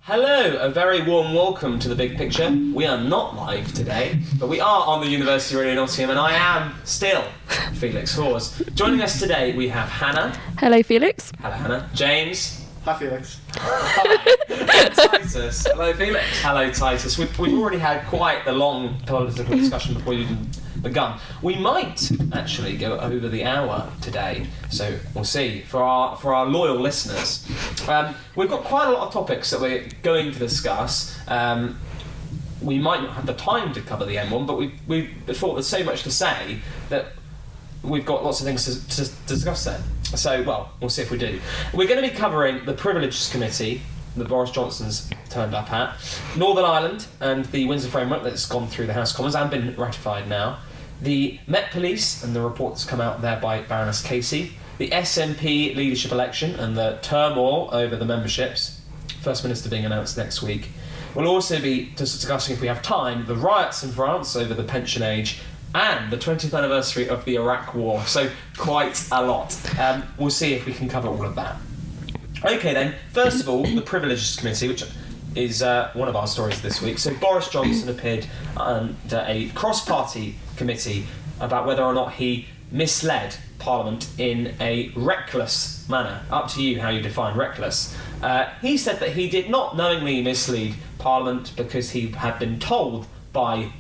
Hello, a very warm welcome to The Big Picture. We are not live today, but we are on the University Radio Nottingham, and I am still Felix Hawes. Joining us today, we have Hannah. Hello, Felix. Hello, Hannah. James. Hi, Felix. Hi. Titus. Hello, Felix. Hello, Titus. We've already had quite the long political discussion before we've even begun. We might actually go over the hour today, so we'll see. For our loyal listeners, we've got quite a lot of topics that we're going to discuss. We might not have the time to cover the M1, but we thought there's so much to say that we've got lots of things to discuss then. So, well, we'll see if we do. We're going to be covering the Privileges Committee that Boris Johnson's turned up at, Northern Ireland and the Windsor Framework that's gone through the House of Commons and been ratified now, the Met Police and the report that's come out there by Baroness Casey, the SNP leadership election and the turmoil over the memberships, First Minister being announced next week. We'll also be discussing, if we have time, the riots in France over the pension age and the 20th anniversary of the Iraq War, so quite a lot. We'll see if we can cover all of that. Okay then, first of all, the Privileges Committee, which is one of our stories this week. So Boris Johnson appeared under a cross-party committee about whether or not he misled Parliament in a reckless manner. Up to you how you define reckless. He said that he did not knowingly mislead Parliament because he had been told by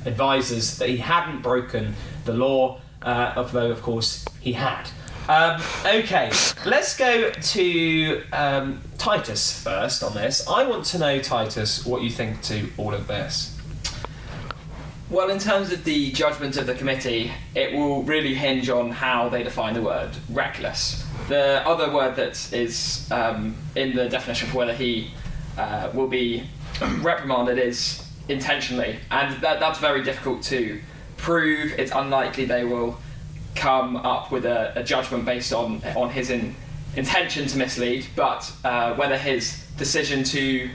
advisors that he hadn't broken the law, although of course he had. Okay, let's go to Titus first on this. I want to know, Titus, what you think to all of this. Well, in terms of the judgment of the committee, it will really hinge on how they define the word reckless. The other word that is in the definition for whether he will be reprimanded is intentionally, and that's very difficult to prove. It's unlikely they will come up with a judgment based on his intention to mislead, but whether his decision to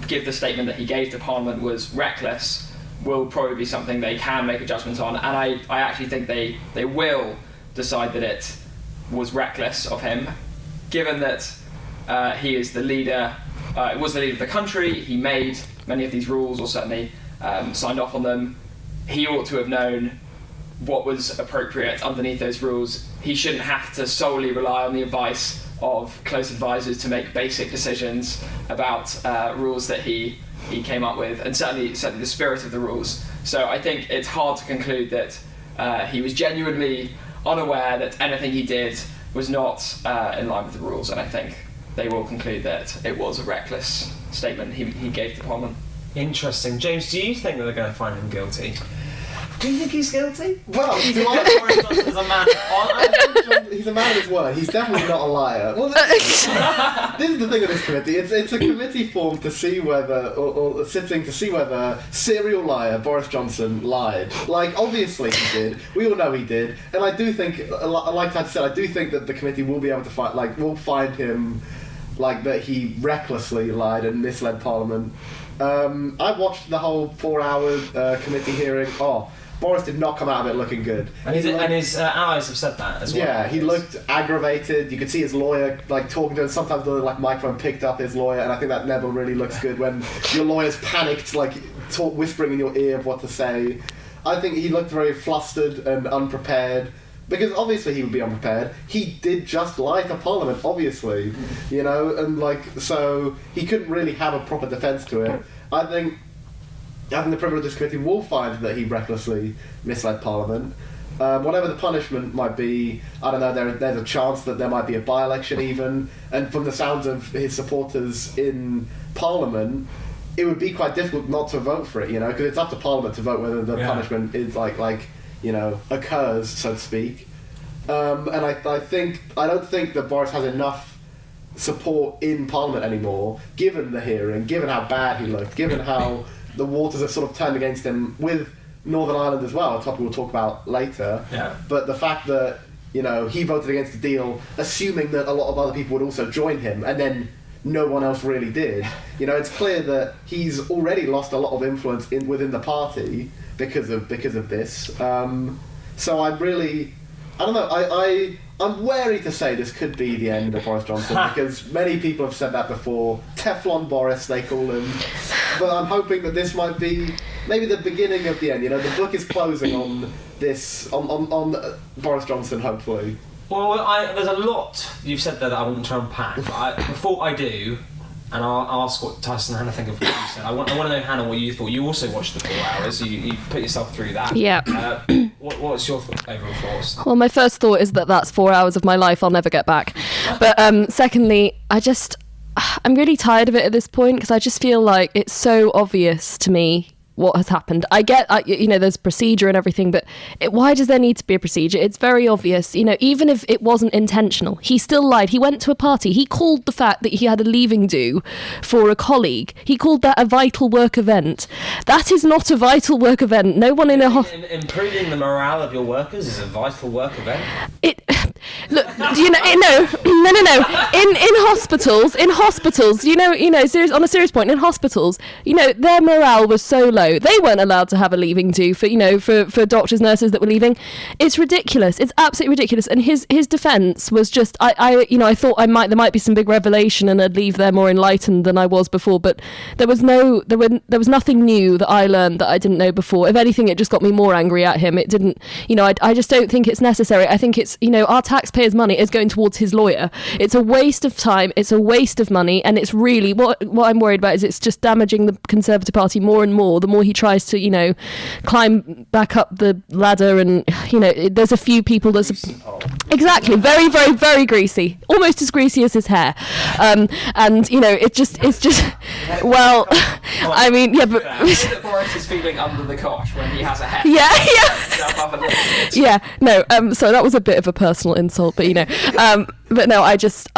give the statement that he gave to Parliament was reckless will probably be something they can make a judgment on, and I actually think they will decide that it was reckless of him, given that he is the leader, was the leader of the country. He made many of these rules, or certainly signed off on them. He ought to have known what was appropriate underneath those rules. He shouldn't have to solely rely on the advice of close advisors to make basic decisions about rules that he came up with, and certainly the spirit of the rules. So I think it's hard to conclude that he was genuinely unaware that anything he did was not in line with the rules, and I think they will conclude that it was a reckless statement he gave to Parliament. Interesting. James, do you think that they're going to find him guilty? Do you think he's guilty? Well, Boris Johnson is a man. he's a man of his word. He's definitely not a liar. Well, this is the thing with this committee. It's a committee formed to see whether, or sitting to see whether serial liar Boris Johnson lied. Like, obviously he did. We all know he did. And I do think, like I said, I do think that the committee will be able to find, will find him, that he recklessly lied and misled Parliament. I watched the whole 4-hour committee hearing. Boris did not come out of it looking good. And his allies have said that as well. Yeah, he looked aggravated. You could see his lawyer talking to him. Sometimes the microphone picked up his lawyer, and I think that never really looks good when your lawyer's panicked, whispering in your ear of what to say. I think he looked very flustered and unprepared, because obviously he would be unprepared. He did just lie to Parliament, obviously, and so he couldn't really have a proper defence to it. I think the Privileges Committee will find that he recklessly misled Parliament. Whatever the punishment might be, I don't know, there's a chance that there might be a by-election even, and from the sounds of his supporters in Parliament, it would be quite difficult not to vote for it, because it's up to Parliament to vote whether the punishment is occurs, so to speak. And I don't think that Boris has enough support in Parliament anymore, given the hearing, given how bad he looked, given how the waters have sort of turned against him with Northern Ireland as well, a topic we'll talk about later. Yeah. But the fact that, he voted against the deal, assuming that a lot of other people would also join him, and then no one else really did. It's clear that he's already lost a lot of influence within the party because of this. So I don't know. I'm wary to say this could be the end of Boris Johnson because many people have said that before. Teflon Boris, they call him. But I'm hoping that this might be maybe the beginning of the end. You know, the book is closing on this, on Boris Johnson, hopefully. Well, there's a lot you've said there that I want to unpack. But before I do, and I'll ask what Titus and Hannah think of what you said. I want to know, Hannah, what you thought. You also watched the 4 hours. You put yourself through that. Yeah. What's your overall thoughts? Well, my first thought is that that's 4 hours of my life I'll never get back. But secondly, I'm really tired of it at this point because I just feel like it's so obvious to me what has happened. I get, there's procedure and everything, but why does there need to be a procedure? It's very obvious. Even if it wasn't intentional, he still lied. He went to a party. He called the fact that he had a leaving do for a colleague. He called that a vital work event. That is not a vital work event. No one in a improving the morale of your workers is a vital work event. Look, no. In hospitals, on a serious point, in hospitals, their morale was so low. They weren't allowed to have a leaving do for doctors, nurses that were leaving. It's ridiculous. It's absolutely ridiculous. And his defence was just, I thought there might be some big revelation and I'd leave there more enlightened than I was before. But there was nothing new that I learned that I didn't know before. If anything, it just got me more angry at him. It didn't, I just don't think it's necessary. I think it's, our taxpayers' money is going towards his lawyer. It's a waste of time. It's a waste of money. And it's really, what I'm worried about is it's just damaging the Conservative Party more and more the more he tries to, climb back up the ladder. And, there's a few people exactly, very, very, very greasy. Almost as greasy as his hair. It's just, well, I mean, yeah, but... Boris is feeling under the cosh when he has a hair. Yeah. Yeah, no, so that was a bit of a personal insult, but but no, I just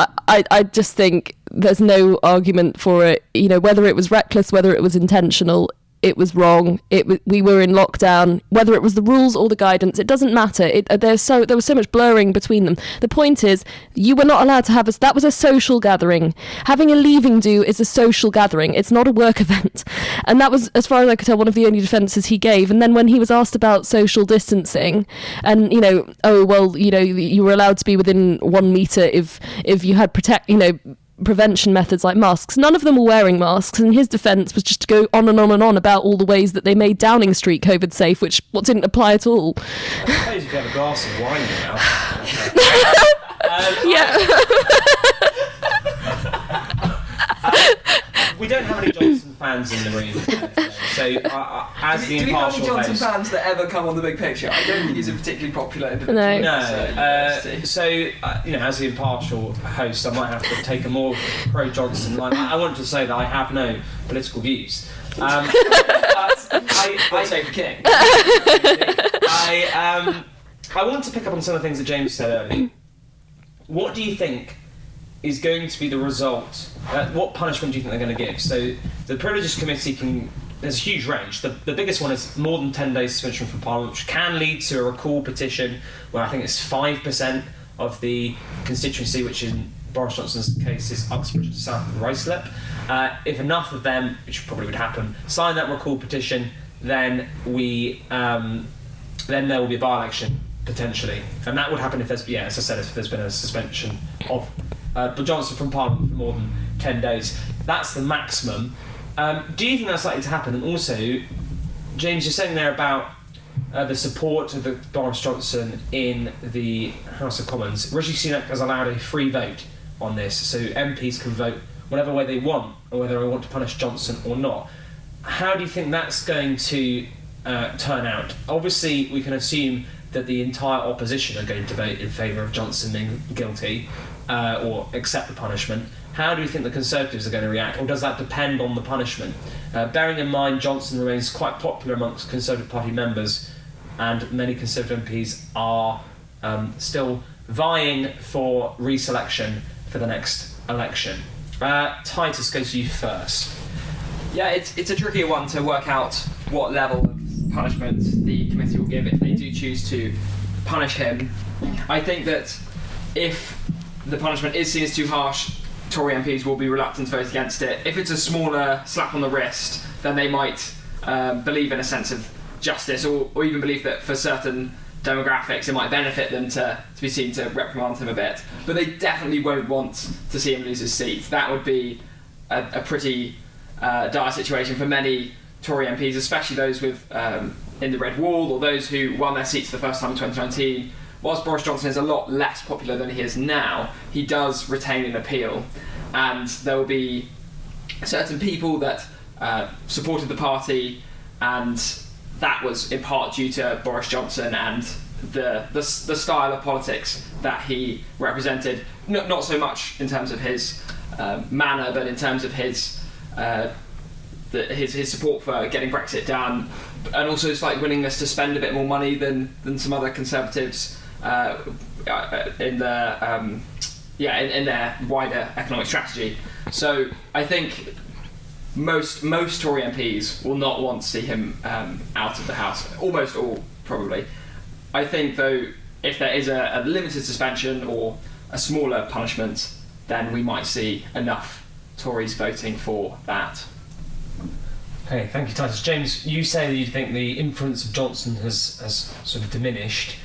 think there's no argument for it. Whether it was reckless, whether it was intentional, it was wrong. We were in lockdown. Whether it was the rules or the guidance, it doesn't matter. There was so much blurring between them. The point is, you were not allowed to have that was a social gathering. Having a leaving do is a social gathering. It's not a work event. And that was, as far as I could tell, one of the only defences he gave. And then when he was asked about social distancing, and you were allowed to be within 1 metre if you had prevention methods like masks. None of them were wearing masks, and his defence was just to go on and on and on about all the ways that they made Downing Street COVID safe, which didn't apply at all. I suppose if you have a glass of wine in your mouth. We don't have any Johnson fans in the room today, so as the impartial host... Do we have any Johnson fans that ever come on the big picture? I don't think he's a particularly popular individual. As the impartial host, I might have to take a more pro-Johnson line. I want to say that I have no political views. I say the king. I want to pick up on some of the things that James said earlier. What do you think is going to be the result? What punishment do you think they're going to give? So the Privileges Committee there's a huge range. The biggest one is more than 10 days suspension from Parliament, which can lead to a recall petition where I think it's 5% of the constituency, which in Boris Johnson's case is Uxbridge to south of Ruislip. If enough of them, which probably would happen, sign that recall petition, then there will be a by-election potentially, and that would happen if there's been a suspension of Johnson from Parliament for more than 10 days. That's the maximum. Do you think that's likely to happen? And also, James, you're saying there about the support of Boris Johnson in the House of Commons. Rishi Sunak has allowed a free vote on this, so MPs can vote whatever way they want, or whether they want to punish Johnson or not. How do you think that's going to turn out? Obviously, we can assume that the entire opposition are going to vote in favour of Johnson being guilty or accept the punishment. How do you think the Conservatives are going to react, or does that depend on the punishment? Bearing in mind Johnson remains quite popular amongst Conservative Party members, and many Conservative MPs are still vying for reselection for the next election. Titus, goes to you first. Yeah, it's a trickier one to work out what level of punishment the committee will give if they do choose to punish him. I think that if the punishment is seen as too harsh, Tory MPs will be reluctant to vote against it. If it's a smaller slap on the wrist, then they might believe in a sense of justice, or even believe that for certain demographics, it might benefit them to be seen to reprimand him a bit. But they definitely won't want to see him lose his seat. That would be a pretty dire situation for many Tory MPs, especially those with in the Red Wall, or those who won their seats for the first time in 2019. Whilst Boris Johnson is a lot less popular than he is now, he does retain an appeal, and there will be certain people that supported the party, and that was in part due to Boris Johnson and the style of politics that he represented. Not so much in terms of his manner, but in terms of his support for getting Brexit done, and also his willingness to spend a bit more money than some other Conservatives in their wider economic strategy. So I think most Tory MPs will not want to see him out of the House. Almost all, probably. I think, though, if there is a limited suspension or a smaller punishment, then we might see enough Tories voting for that. Okay, thank you, Titus. James, you say that you think the influence of Johnson has sort of diminished.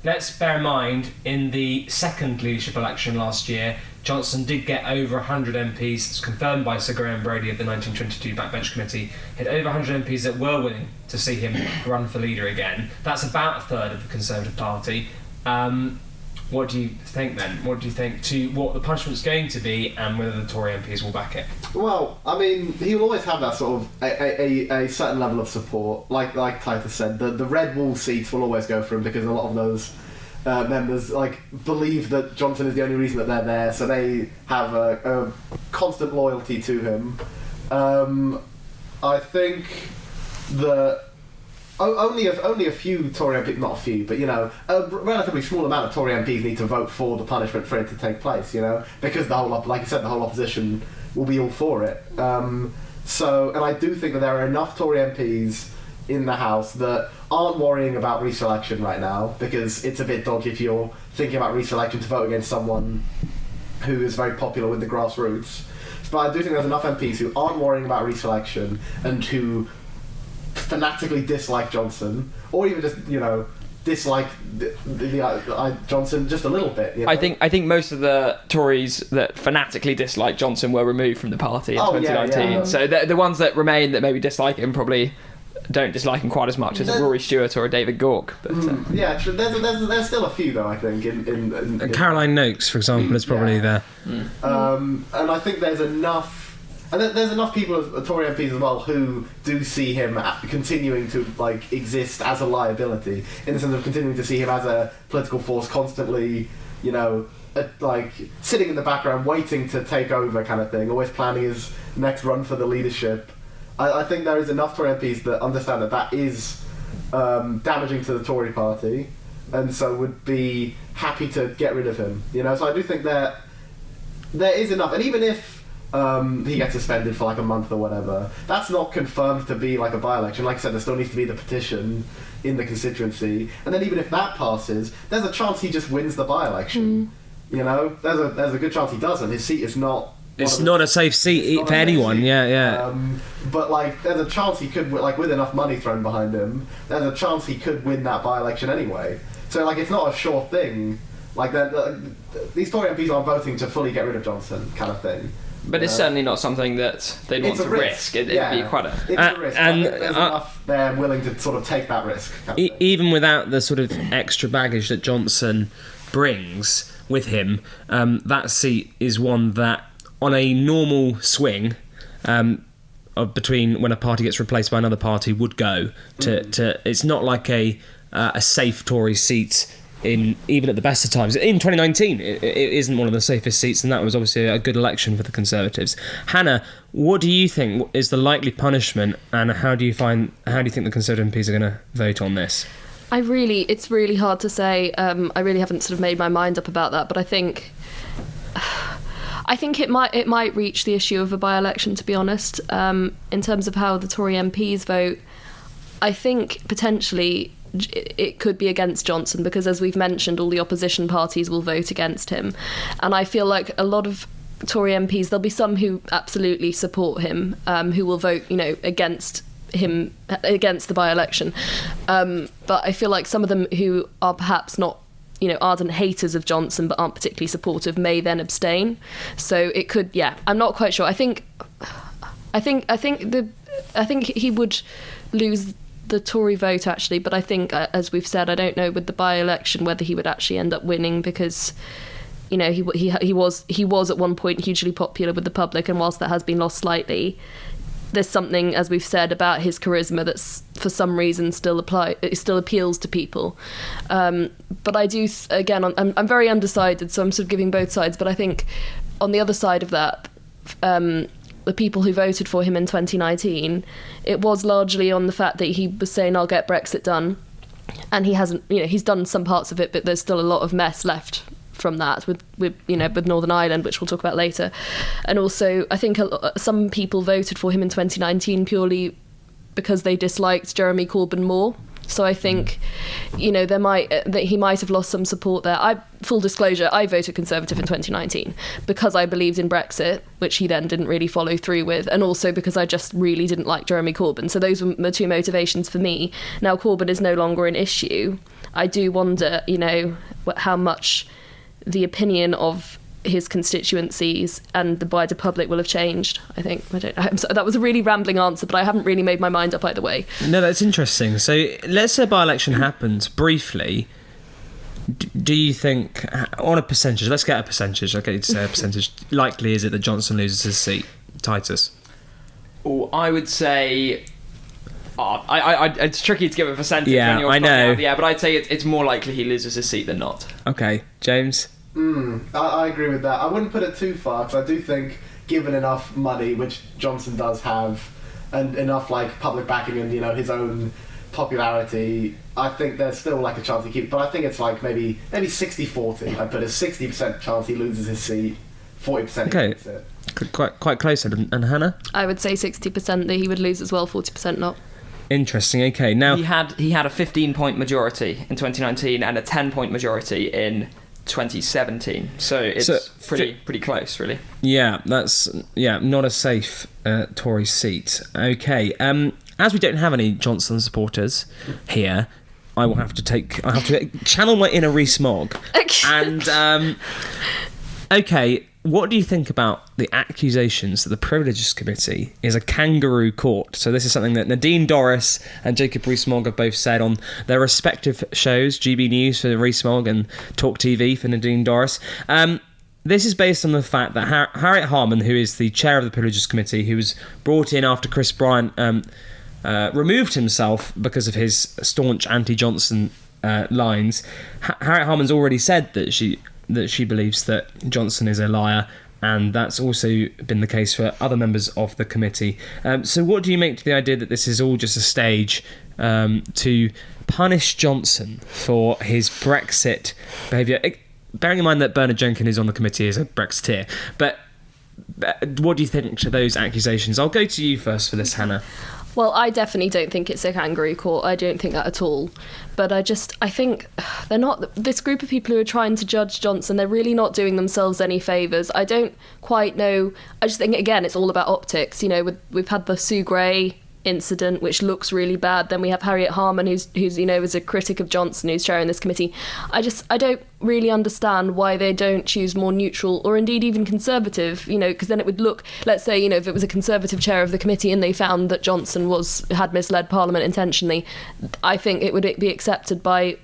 Let's bear in mind, in the second leadership election last year, Johnson did get over 100 MPs. It's confirmed by Sir Graham Brady of the 1922 Backbench Committee. He had over 100 MPs that were willing to see him run for leader again. That's about a third of the Conservative Party. What do you think then? What do you think to what the punishment's going to be, and whether the Tory MPs will back it? Well, I mean, he will always have that sort of a certain level of support. Like Titus said, the Red Wall seats will always go for him, because a lot of those members believe that Johnson is the only reason that they're there, so they have a constant loyalty to him. I think that only a few Tory MPs, not a few, but a relatively small amount of Tory MPs need to vote for the punishment for it to take place. Because the whole, like you said, the whole opposition will be all for it. And I do think that there are enough Tory MPs in the House that aren't worrying about reselection right now, because it's a bit dodgy if you're thinking about reselection to vote against someone who is very popular with the grassroots. But I do think there's enough MPs who aren't worrying about reselection and who fanatically dislike Johnson, or even just dislike Johnson just a little bit. I think most of the Tories that fanatically dislike Johnson were removed from the party in 2019. Yeah. So the ones that remain that maybe dislike him probably don't dislike him quite as much as a Rory Stewart or a David Gauke. But there's still a few though. I think in Caroline Noakes, for example, is probably there. And I think there's enough. And there's enough people, Tory MPs as well, who do see him continuing to exist as a liability, in the sense of continuing to see him as a political force, constantly, sitting in the background, waiting to take over, kind of thing, always planning his next run for the leadership. I think there is enough Tory MPs that understand that is damaging to the Tory party, and so would be happy to get rid of him. So I do think that there is enough, and even if he gets suspended for a month or whatever, that's not confirmed to be a by-election. Like I said, there still needs to be the petition in the constituency, and then even if that passes, there's a chance he just wins the by-election. There's a good chance he doesn't. His seat is not. It's not a safe seat for anyone. Yeah. But there's a chance he could, with enough money thrown behind him, there's a chance he could win that by-election anyway. So it's not a sure thing. These Tory MPs aren't voting to fully get rid of Johnson, kind of thing. But it's certainly not something that they'd want to risk. It'd be quite a... It's a risk. And there's enough they're willing to sort of take that risk. Even without the sort of extra baggage that Johnson brings with him, that seat is one that, on a normal swing between when a party gets replaced by another party, would go to it's not like a safe Tory seat. Even at the best of times. In 2019, it isn't one of the safest seats, and that was obviously a good election for the Conservatives. Hannah, what do you think is the likely punishment, and how do you think the Conservative MPs are going to vote on this? It's really hard to say. I really haven't sort of made my mind up about that, but I think it might reach the issue of a by-election, to be honest. In terms of how the Tory MPs vote, I think potentially it could be against Johnson, because, as we've mentioned, all the opposition parties will vote against him, and I feel like a lot of Tory MPs, there'll be some who absolutely support him, who will vote against him against the by-election. But I feel like some of them who are perhaps not, ardent haters of Johnson but aren't particularly supportive may then abstain. So it could, I'm not quite sure. I think he would lose the Tory vote actually, but I think, as we've said, I don't know with the by-election whether he would actually end up winning, because he was at one point hugely popular with the public, and whilst that has been lost slightly, there's something, as we've said, about his charisma that's for some reason still appeals to people. But I do, again, I'm very undecided, so I'm sort of giving both sides. But I think on the other side of that, the people who voted for him in 2019, it was largely on the fact that he was saying, I'll get Brexit done. And he hasn't, he's done some parts of it, but there's still a lot of mess left from that with Northern Ireland, which we'll talk about later. And also, I think some people voted for him in 2019 purely because they disliked Jeremy Corbyn more. So I think, that he might have lost some support there. Full disclosure, I voted Conservative in 2019 because I believed in Brexit, which he then didn't really follow through with, and also because I just really didn't like Jeremy Corbyn. So those were the two motivations for me. Now Corbyn is no longer an issue. I do wonder, how much the opinion of his constituencies and the wider public will have changed, I think. That was a really rambling answer, but I haven't really made my mind up either way. No, that's interesting. So let's say a by-election happens briefly. Do you think, on a percentage, let's get a percentage, okay, to say a percentage, likely is it that Johnson loses his seat? Titus? Oh, I would say... it's tricky to give a percentage when you're I know. But I'd say it's more likely he loses his seat than not. Okay, James? I agree with that. I wouldn't put it too far, because I do think, given enough money, which Johnson does have, and enough public backing and his own popularity, I think there's still a chance he keeps. But I think it's maybe 60-40. I'd put a 60% chance he loses his seat, 40% he keeps it. Quite close. And Hannah? I would say 60% that he would lose as well, 40% not. Interesting. Okay, now he had a 15-point majority in 2019 and a 10-point majority in 2017, so it's pretty close, really. Yeah, that's not a safe Tory seat. Okay, as we don't have any Johnson supporters here, I have to channel my inner Rees-Mogg. And okay, what do you think about the accusations that the Privileges Committee is a kangaroo court? So this is something that Nadine Dorris and Jacob Rees-Mogg have both said on their respective shows, GB News for Rees-Mogg and Talk TV for Nadine Dorris. This is based on the fact that Harriet Harman, who is the chair of the Privileges Committee, who was brought in after Chris Bryant removed himself because of his staunch anti-Johnson lines, Harriet Harman's already said that she believes that Johnson is a liar, and that's also been the case for other members of the committee. So what do you make to the idea that this is all just a stage to punish Johnson for his Brexit behaviour? Bearing in mind that Bernard Jenkins, who's on the committee, is a Brexiteer. But what do you think to those accusations? I'll go to you first for this, Hannah. Well, I definitely don't think it's a kangaroo court. I don't think that at all. But I think they're not... This group of people who are trying to judge Johnson, they're really not doing themselves any favours. I don't quite know... I just think, again, it's all about optics. We've had the Sue Gray incident, which looks really bad. Then we have Harriet Harman, who's is a critic of Johnson, who's chairing this committee. I don't really understand why they don't choose more neutral, or indeed even conservative, because then it would look, let's say, if it was a conservative chair of the committee and they found that Johnson had misled Parliament intentionally, I think it would be accepted by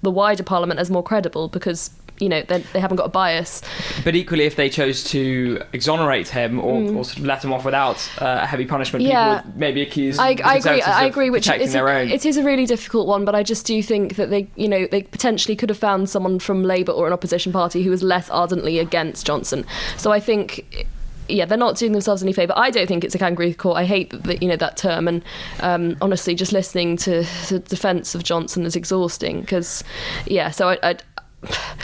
the wider Parliament as more credible, because they haven't got a bias. But equally, if they chose to exonerate him or sort of let him off without a heavy punishment, people would maybe accuse I agree. Which it is a really difficult one, but I just do think that they potentially could have found someone from Labour or an opposition party who was less ardently against Johnson. So I think... they're not doing themselves any favour. I don't think it's a kangaroo court. I hate that term, and honestly, just listening to the defence of Johnson is exhausting. Because,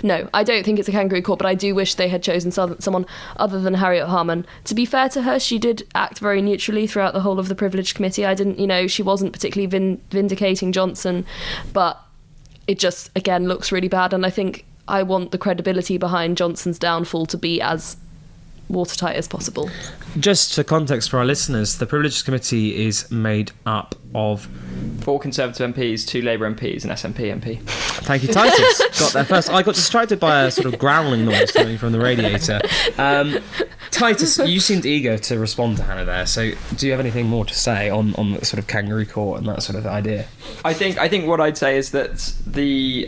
no, I don't think it's a kangaroo court, but I do wish they had chosen someone other than Harriet Harman. To be fair to her, she did act very neutrally throughout the whole of the Privileged Committee. She wasn't particularly vindicating Johnson, but it just, again, looks really bad. And I think I want the credibility behind Johnson's downfall to be as watertight as possible. Just for context for our listeners, the Privileges Committee is made up of... 4 Conservative MPs, 2 Labour MPs, an SNP MP. Thank you, Titus. Got there first. I got distracted by a sort of growling noise coming from the radiator. Titus, you seemed eager to respond to Hannah there, so do you have anything more to say on the sort of kangaroo court and that sort of idea? I think what I'd say is that the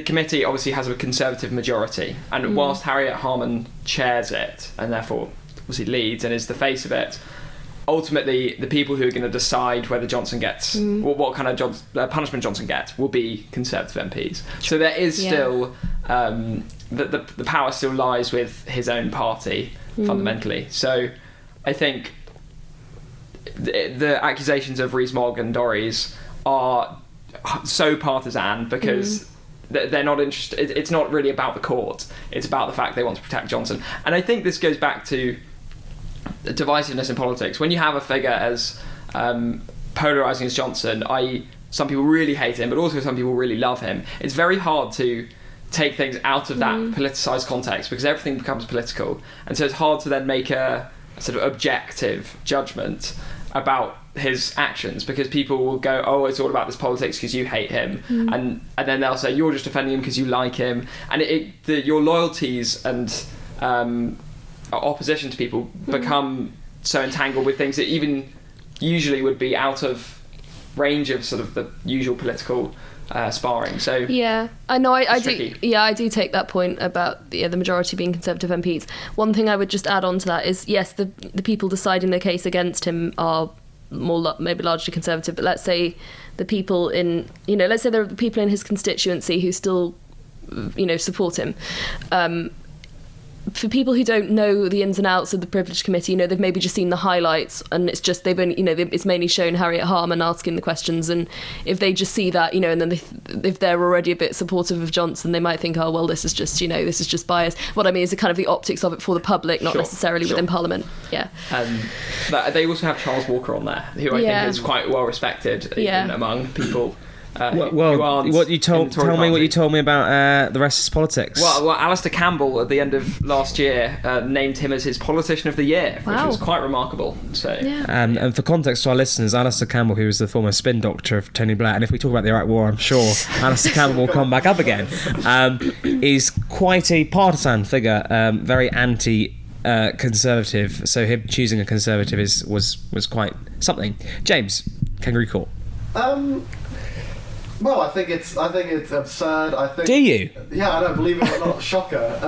committee obviously has a Conservative majority, and whilst Harriet Harman chairs it and therefore obviously leads and is the face of it, ultimately the people who are going to decide whether Johnson gets or what kind of punishment Johnson gets will be Conservative MPs. So there is still the power still lies with his own party fundamentally. So I think the accusations of Rees-Mogg and Dorries are so partisan because they're not interested. It's not really about the court. It's about the fact they want to protect Johnson. And I think this goes back to divisiveness in politics. When you have a figure as polarising as Johnson, i.e. some people really hate him, but also some people really love him, it's very hard to take things out of that politicised context because everything becomes political. And so it's hard to then make a sort of objective judgment about his actions because people will go, oh, it's all about this politics because you hate him, and then they'll say you're just defending him because you like him, and your loyalties and opposition to people become so entangled with things that even usually would be out of range of sort of the usual political sparring. So yeah, I know. I do. tricky. Yeah, I do take that point about the majority being Conservative MPs. One thing I would just add on to that is yes, the people deciding the case against him are maybe largely Conservative, but let's say the people in let's say there are the people in his constituency who still support him. For people who don't know the ins and outs of the Privilege Committee, they've maybe just seen the highlights, and it's just they've only, it's mainly shown Harriet Harman asking the questions, and if they just see that, and then if they're already a bit supportive of Johnson, they might think, oh well, this is just bias. What I mean is the kind of the optics of it for the public, not necessarily within Parliament. Yeah. But they also have Charles Walker on there, who I think is quite well respected even among people. What you tell me what you told me about the rest is politics. Well, Alistair Campbell at the end of last year named him as his politician of the year, which was quite remarkable. So, and for context to our listeners, Alistair Campbell, who was the former spin doctor of Tony Blair, and if we talk about the Iraq War, I'm sure Alistair Campbell will come back up again. Is quite a partisan figure, very anti-conservative. So him choosing a conservative was quite something. James, kangaroo court. Well, I think it's absurd. I think. Do you? Yeah, I don't believe it or not. Shocker.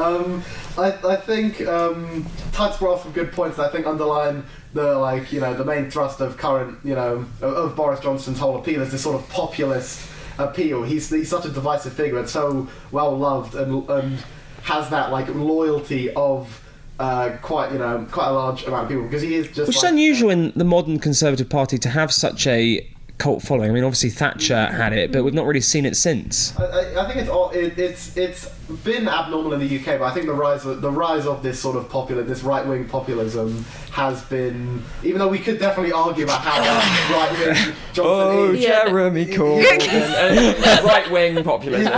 I think Titus brought up some good points that I think underline the main thrust of current of Boris Johnson's whole appeal is this sort of populist appeal. He's such a divisive figure and so well loved and has that loyalty of quite a large amount of people because he is just. Which is unusual in the modern Conservative Party to have such a cult following. I mean, obviously Thatcher had it, but we've not really seen it since. I think it's been abnormal in the UK, but I think the rise of this sort of this right-wing populism has been, even though we could definitely argue about how right-wing Johnson is. Jeremy Corbyn. Right-wing populism.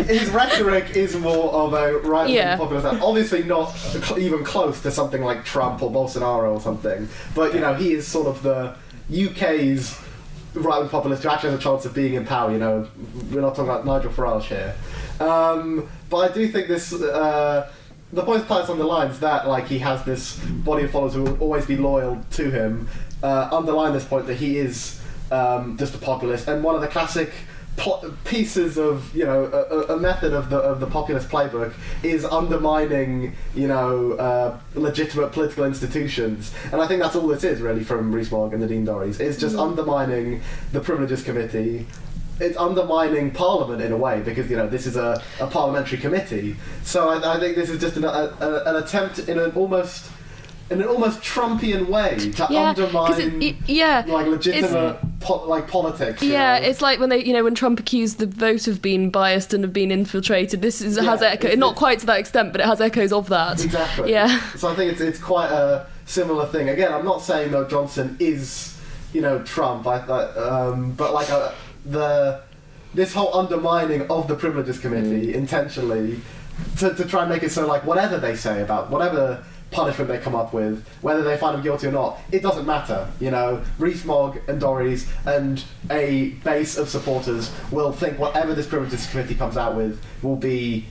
His rhetoric is more of a right-wing populism. Obviously not even close to something like Trump or Bolsonaro or something, but he is sort of the UK's right-wing populist who actually has a chance of being in power. We're not talking about Nigel Farage here, but I do think this. The point of Titus underlines that he has this body of followers who will always be loyal to him. Underline this point that he is just a populist, and one of the classic pieces of a method of the populist playbook is undermining legitimate political institutions, and I think that's all it is really from Rees-Mogg and Nadine Dorries. It's just undermining the Privileges Committee. It's undermining Parliament in a way because this is a parliamentary committee. So I think this is just an attempt in an almost Trumpian way to undermine legitimate politics. It's like when when Trump accused the vote of being biased and of being infiltrated. This has echo, not quite to that extent, but it has echoes of that. Exactly. Yeah. So I think it's quite a similar thing. Again, I'm not saying that Johnson is Trump, but this whole undermining of the Privileges Committee intentionally to try and make it so like whatever they say about whatever punishment they come up with, whether they find him guilty or not, it doesn't matter. Rees-Mogg and Dorries and a base of supporters will think whatever this Privileges Committee comes out with will be,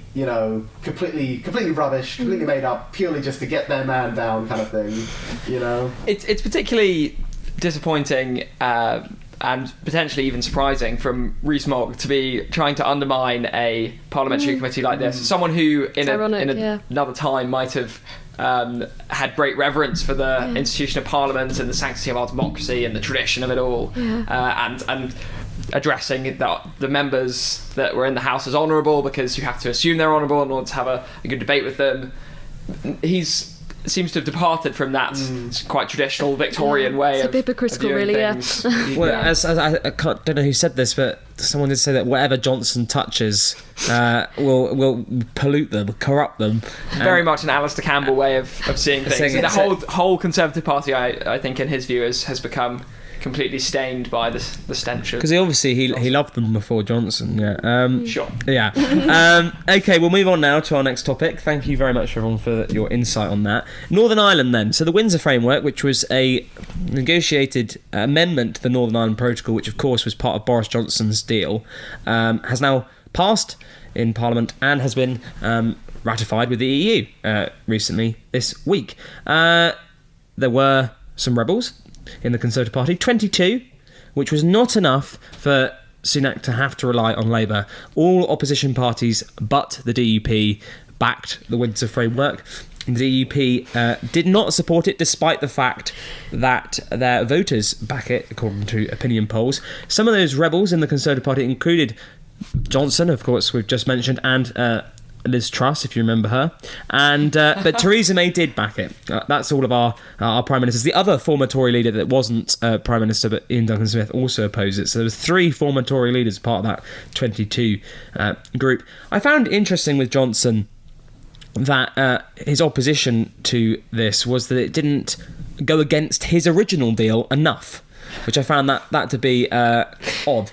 completely rubbish, completely made up, purely just to get their man down kind of thing, It's particularly disappointing and potentially even surprising from Rees-Mogg to be trying to undermine a parliamentary committee like this. Someone who in another time might have had great reverence for the institution of Parliament and the sanctity of our democracy and the tradition of it all, and addressing the members that were in the House as honourable, because you have to assume they're honourable in order to have a good debate with them. Seems to have departed from that quite traditional Victorian way of hypocritical, viewing really. things. Well, as I don't know who said this, but someone did say that whatever Johnson touches will pollute them, corrupt them. Very much an Alistair Campbell way of seeing things. Saying The whole Conservative Party, I think, in his view, has become completely stained by the stench of... Because he loved them before Johnson. Sure. Yeah. Okay, we'll move on now to our next topic. Thank you very much, everyone, for your insight on that. Northern Ireland, then. So the Windsor Framework, which was a negotiated amendment to the Northern Ireland Protocol, which of course was part of Boris Johnson's deal, has now passed in Parliament and has been ratified with the EU recently this week. There were some rebels in the Conservative Party, 22, which was not enough for Sunak to have to rely on Labour. All opposition parties but the DUP backed the Windsor Framework. The DUP did not support it, despite the fact that their voters back it, according to opinion polls. Some of those rebels in the Conservative Party included Johnson, of course, we've just mentioned, and Liz Truss, if you remember her, and but Theresa May did back it. That's all of our prime ministers. The other former Tory leader that wasn't prime minister, but Ian Duncan Smith, also opposed it. So there was 3 former Tory leaders part of that 22 group. I found interesting with Johnson that his opposition to this was that it didn't go against his original deal enough, which I found that to be odd.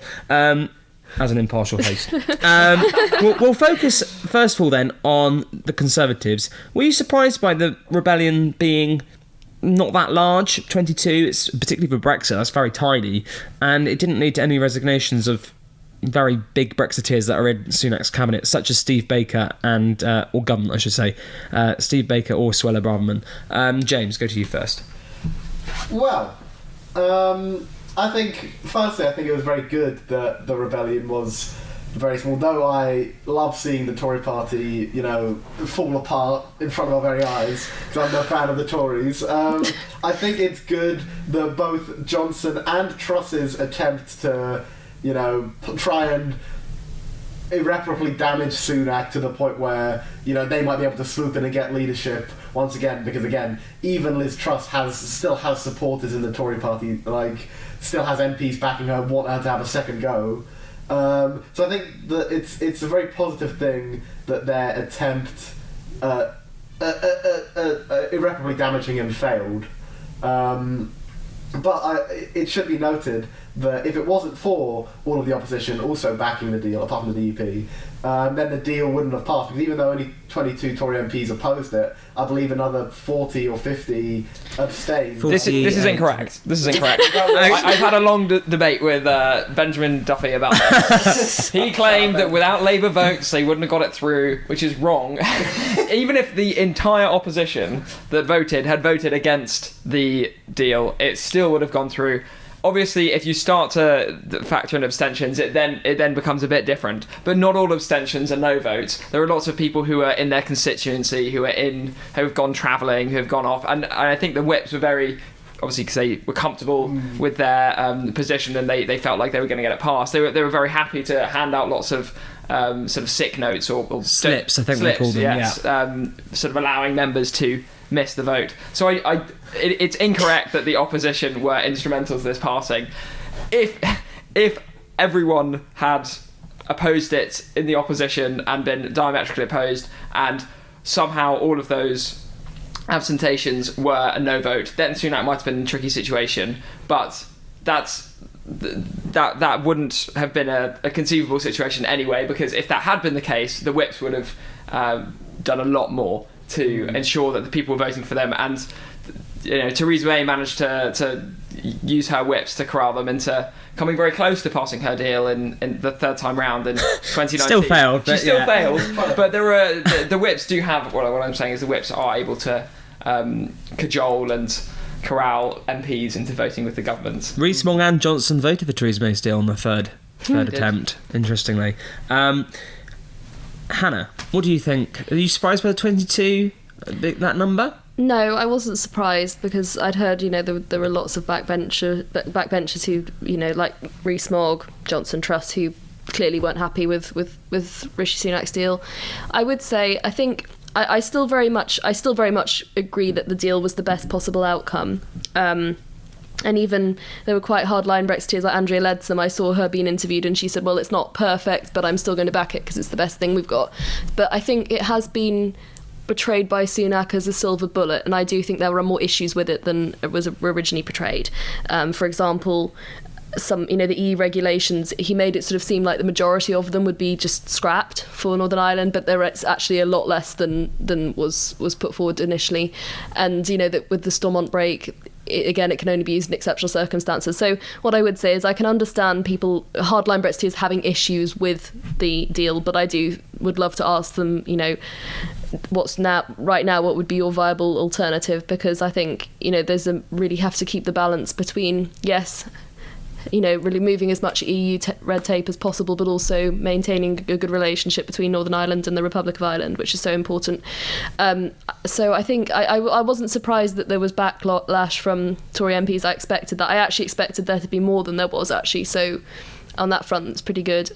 As an impartial host. We'll focus first of all then on the Conservatives. Were you surprised by the rebellion being not that large? 22, it's particularly for Brexit, that's very tiny, and it didn't lead to any resignations of very big Brexiteers that are in Sunak's cabinet, such as Steve Baker and or government, I should say, Steve Baker or Suella Braverman. James, go to you first. Well, I think it was very good that the rebellion was very small. Though I love seeing the Tory party, fall apart in front of our very eyes, because I'm no fan of the Tories. I think it's good that both Johnson and Truss's attempt to, try and irreparably damage Sunak to the point where, they might be able to swoop in and get leadership once again, because again, even Liz Truss still has supporters in the Tory party, still has MPs backing her, want her to have a second go. So I think that it's a very positive thing that their attempt irreparably damaging him failed. But it should be noted that if it wasn't for all of the opposition also backing the deal, apart from the DUP, then the deal wouldn't have passed, because even though only 22 Tory MPs opposed it, I believe another 40 or 50 abstained. This is incorrect. I've had a long debate with Benjamin Duffy about this. He claimed that without Labour votes they wouldn't have got it through, which is wrong. Even if the entire opposition that had voted against the deal, it still would have gone through. Obviously, if you start to factor in abstentions, it then becomes a bit different. But not all abstentions are no votes. There are lots of people who are in their constituency, who have gone travelling, who have gone off, and I think the whips were very, obviously because they were comfortable with their position and they felt like they were going to get it passed. They were very happy to hand out lots of sort of sick notes or slips, I think they call them. Yes, sort of allowing members to miss the vote. So it's incorrect that the opposition were instrumental to this passing. If everyone had opposed it in the opposition and been diametrically opposed, and somehow all of those absentations were a no vote, then Sunak might have been in a tricky situation. But that wouldn't have been a conceivable situation anyway, because if that had been the case, the whips would have done a lot more to ensure that the people were voting for them. And Theresa May managed to use her whips to corral them into coming very close to passing her deal in the third time round in 2019. Still failed. She still failed, but the whips do have. What I'm saying is the whips are able to cajole and corral MPs into voting with the government. Rees-Mogg and Johnson voted for Theresa May's deal on the third attempt, interestingly. Hannah, what do you think? Are you surprised by the 22, that number? No, I wasn't surprised, because I'd heard, there were lots of backbenchers who, like Rees-Mogg, Johnson Trust, who clearly weren't happy with Rishi Sunak's deal. I would say, I think I still very much agree that the deal was the best possible outcome. And even there were quite hardline Brexiteers like Andrea Leadsom. I saw her being interviewed and she said, well, it's not perfect, but I'm still going to back it because it's the best thing we've got. But I think it has been portrayed by Sunak as a silver bullet, and I do think there were more issues with it than it was originally portrayed. For example, the EU regulations, he made it sort of seem like the majority of them would be just scrapped for Northern Ireland, but there is actually a lot less than was put forward initially. And that with the Stormont break, it can only be used in exceptional circumstances. So what I would say is I can understand people, hardline Brexiteers, having issues with the deal, but I would love to ask them, what would be your viable alternative? Because I think there's really have to keep the balance between, yes, really moving as much EU red tape as possible, but also maintaining a good relationship between Northern Ireland and the Republic of Ireland, which is so important. So I think I wasn't surprised that there was backlash from Tory MPs. I expected that. I actually expected there to be more than there was, actually. So on that front, it's pretty good.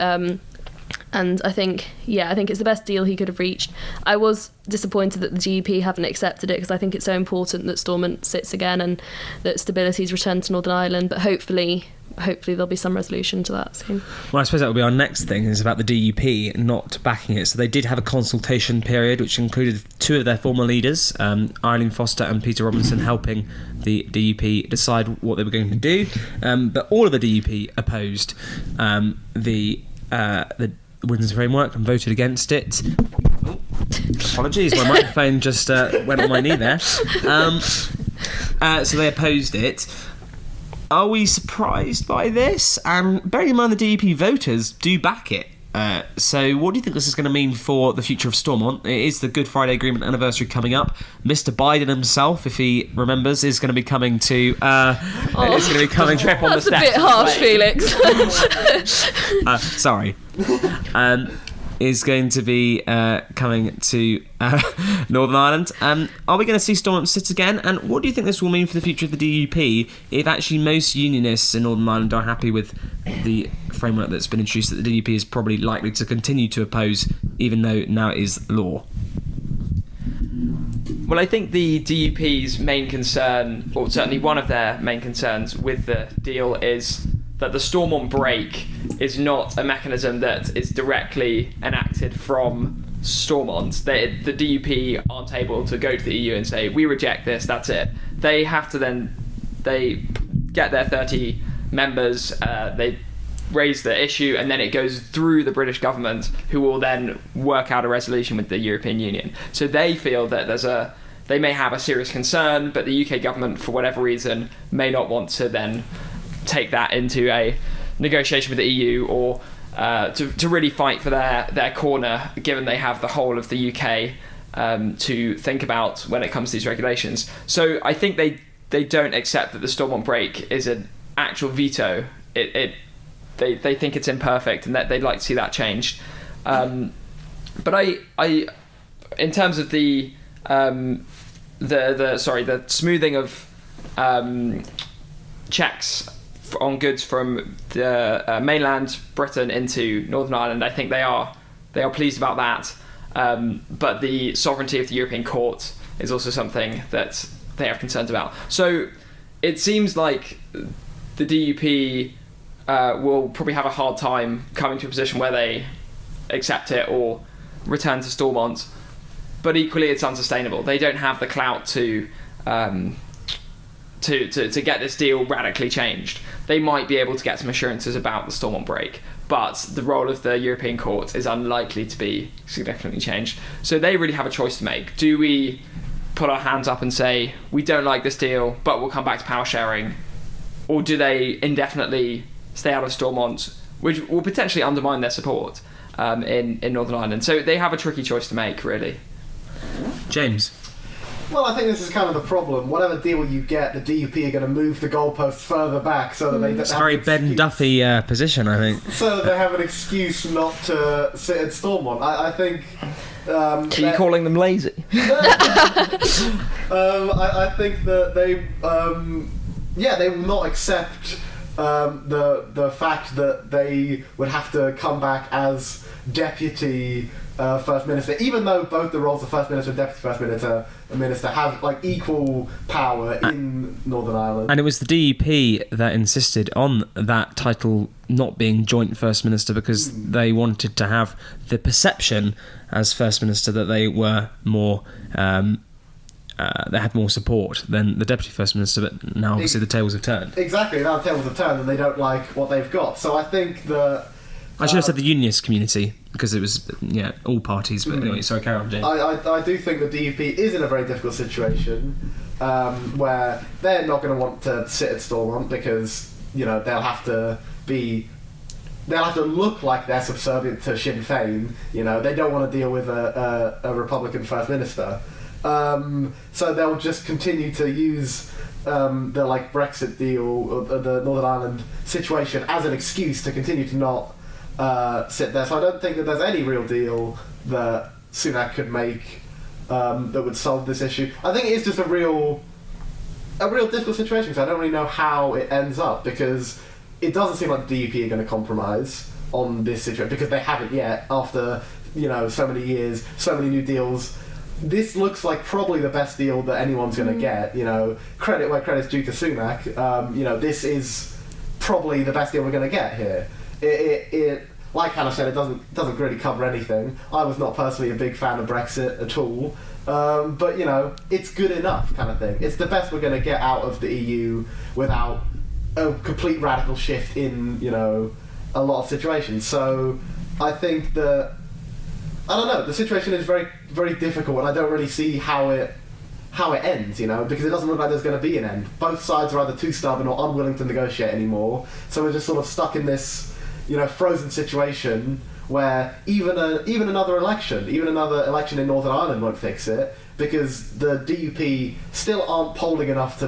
And I think it's the best deal he could have reached. I was disappointed that the DUP haven't accepted it, because I think it's so important that Stormont sits again and that stability is returned to Northern Ireland. But hopefully there'll be some resolution to that soon. Well, I suppose that will be our next thing, is about the DUP not backing it. So they did have a consultation period, which included two of their former leaders, Eileen Foster and Peter Robinson, helping the DUP decide what they were going to do. But all of the DUP opposed the Windsor Framework and voted against it. Apologies, my microphone just went on my knee there. So they opposed it. Are we surprised by this? And bearing in mind the DUP voters do back it. So what do you think this is going to mean for the future of Stormont? It is the Good Friday Agreement anniversary coming up. Mr. Biden himself, if he remembers, is going to be coming to... Is going to be coming trip on the steps. That's a bit harsh, Felix. Sorry. Is going to be coming to Northern Ireland. Are we going to see Stormont sit again? And what do you think this will mean for the future of the DUP if actually most unionists in Northern Ireland are happy with the framework that's been introduced, that the DUP is probably likely to continue to oppose, even though now it is law? Well, I think the DUP's main concern, or certainly one of their main concerns with the deal, is that the Stormont break is not a mechanism that is directly enacted from Stormont. The DUP aren't able to go to the EU and say, we reject this, that's it. They have to they get their 30 members, they raise the issue, and then it goes through the British government, who will then work out a resolution with the European Union. So they feel that they may have a serious concern, but the UK government, for whatever reason, may not want to then take that into a negotiation with the EU, or to really fight for their corner, given they have the whole of the UK to think about when it comes to these regulations. So I think they don't accept that the Stormont break is an actual veto. They think it's imperfect, and that they'd like to see that changed. But I in terms of the smoothing of checks on goods from the mainland Britain into Northern Ireland, I think they are pleased about that. But the sovereignty of the European Court is also something that they have concerns about. So it seems like the DUP will probably have a hard time coming to a position where they accept it or return to Stormont. But equally, it's unsustainable. They don't have the clout to get this deal radically changed. they might be able to get some assurances about the Stormont break, but the role of the European Court is unlikely to be significantly changed. So they really have a choice to make. Do we put our hands up and say, we don't like this deal, but we'll come back to power sharing? Or do they indefinitely stay out of Stormont, which will potentially undermine their support in Northern Ireland? So they have a tricky choice to make, really. James. Well, I think this is kind of the problem. Whatever deal you get, the DUP are going to move the goalposts further back so that they don't It's a have very an Ben excuse- Duffy position, I think. So that they have an excuse not to sit at Stormont. I think. Are you calling them lazy? I think that they will not accept the fact that they would have to come back as deputy First Minister, even though both the roles of First Minister and Deputy First Minister have like equal power in Northern Ireland. And it was the DUP that insisted on that title not being joint First Minister because they wanted to have the perception as First Minister that they were more they had more support than the Deputy First Minister, but now obviously the tables have turned. Exactly, now the tables have turned and they don't like what they've got. So I think that I should have said the unionist community because it was all parties. But anyway, sorry, carry on, James. I do think the DUP is in a very difficult situation where they're not going to want to sit at Stormont because they'll have to look like they're subservient to Sinn Féin. They don't want to deal with a Republican First Minister, so they'll just continue to use the Brexit deal or the Northern Ireland situation as an excuse to continue to not sit there. So I don't think that there's any real deal that Sunak could make that would solve this issue. I think it is just a real difficult situation because I don't really know how it ends up, because it doesn't seem like the DUP are going to compromise on this situation because they haven't yet. After so many years, so many new deals, this looks like probably the best deal that anyone's going to get. Credit where credit's due to Sunak. This is probably the best deal we're going to get here. It like Hannah said, it doesn't really cover anything. I was not personally a big fan of Brexit at all, but it's good enough kind of thing. It's the best we're going to get out of the EU without a complete radical shift in a lot of situations. So I think that the situation is very, very difficult, and I don't really see how it ends, because it doesn't look like there's going to be an end. Both sides are either too stubborn or unwilling to negotiate anymore, so we're just sort of stuck in this frozen situation where even another election in Northern Ireland won't fix it, because the DUP still aren't polling enough to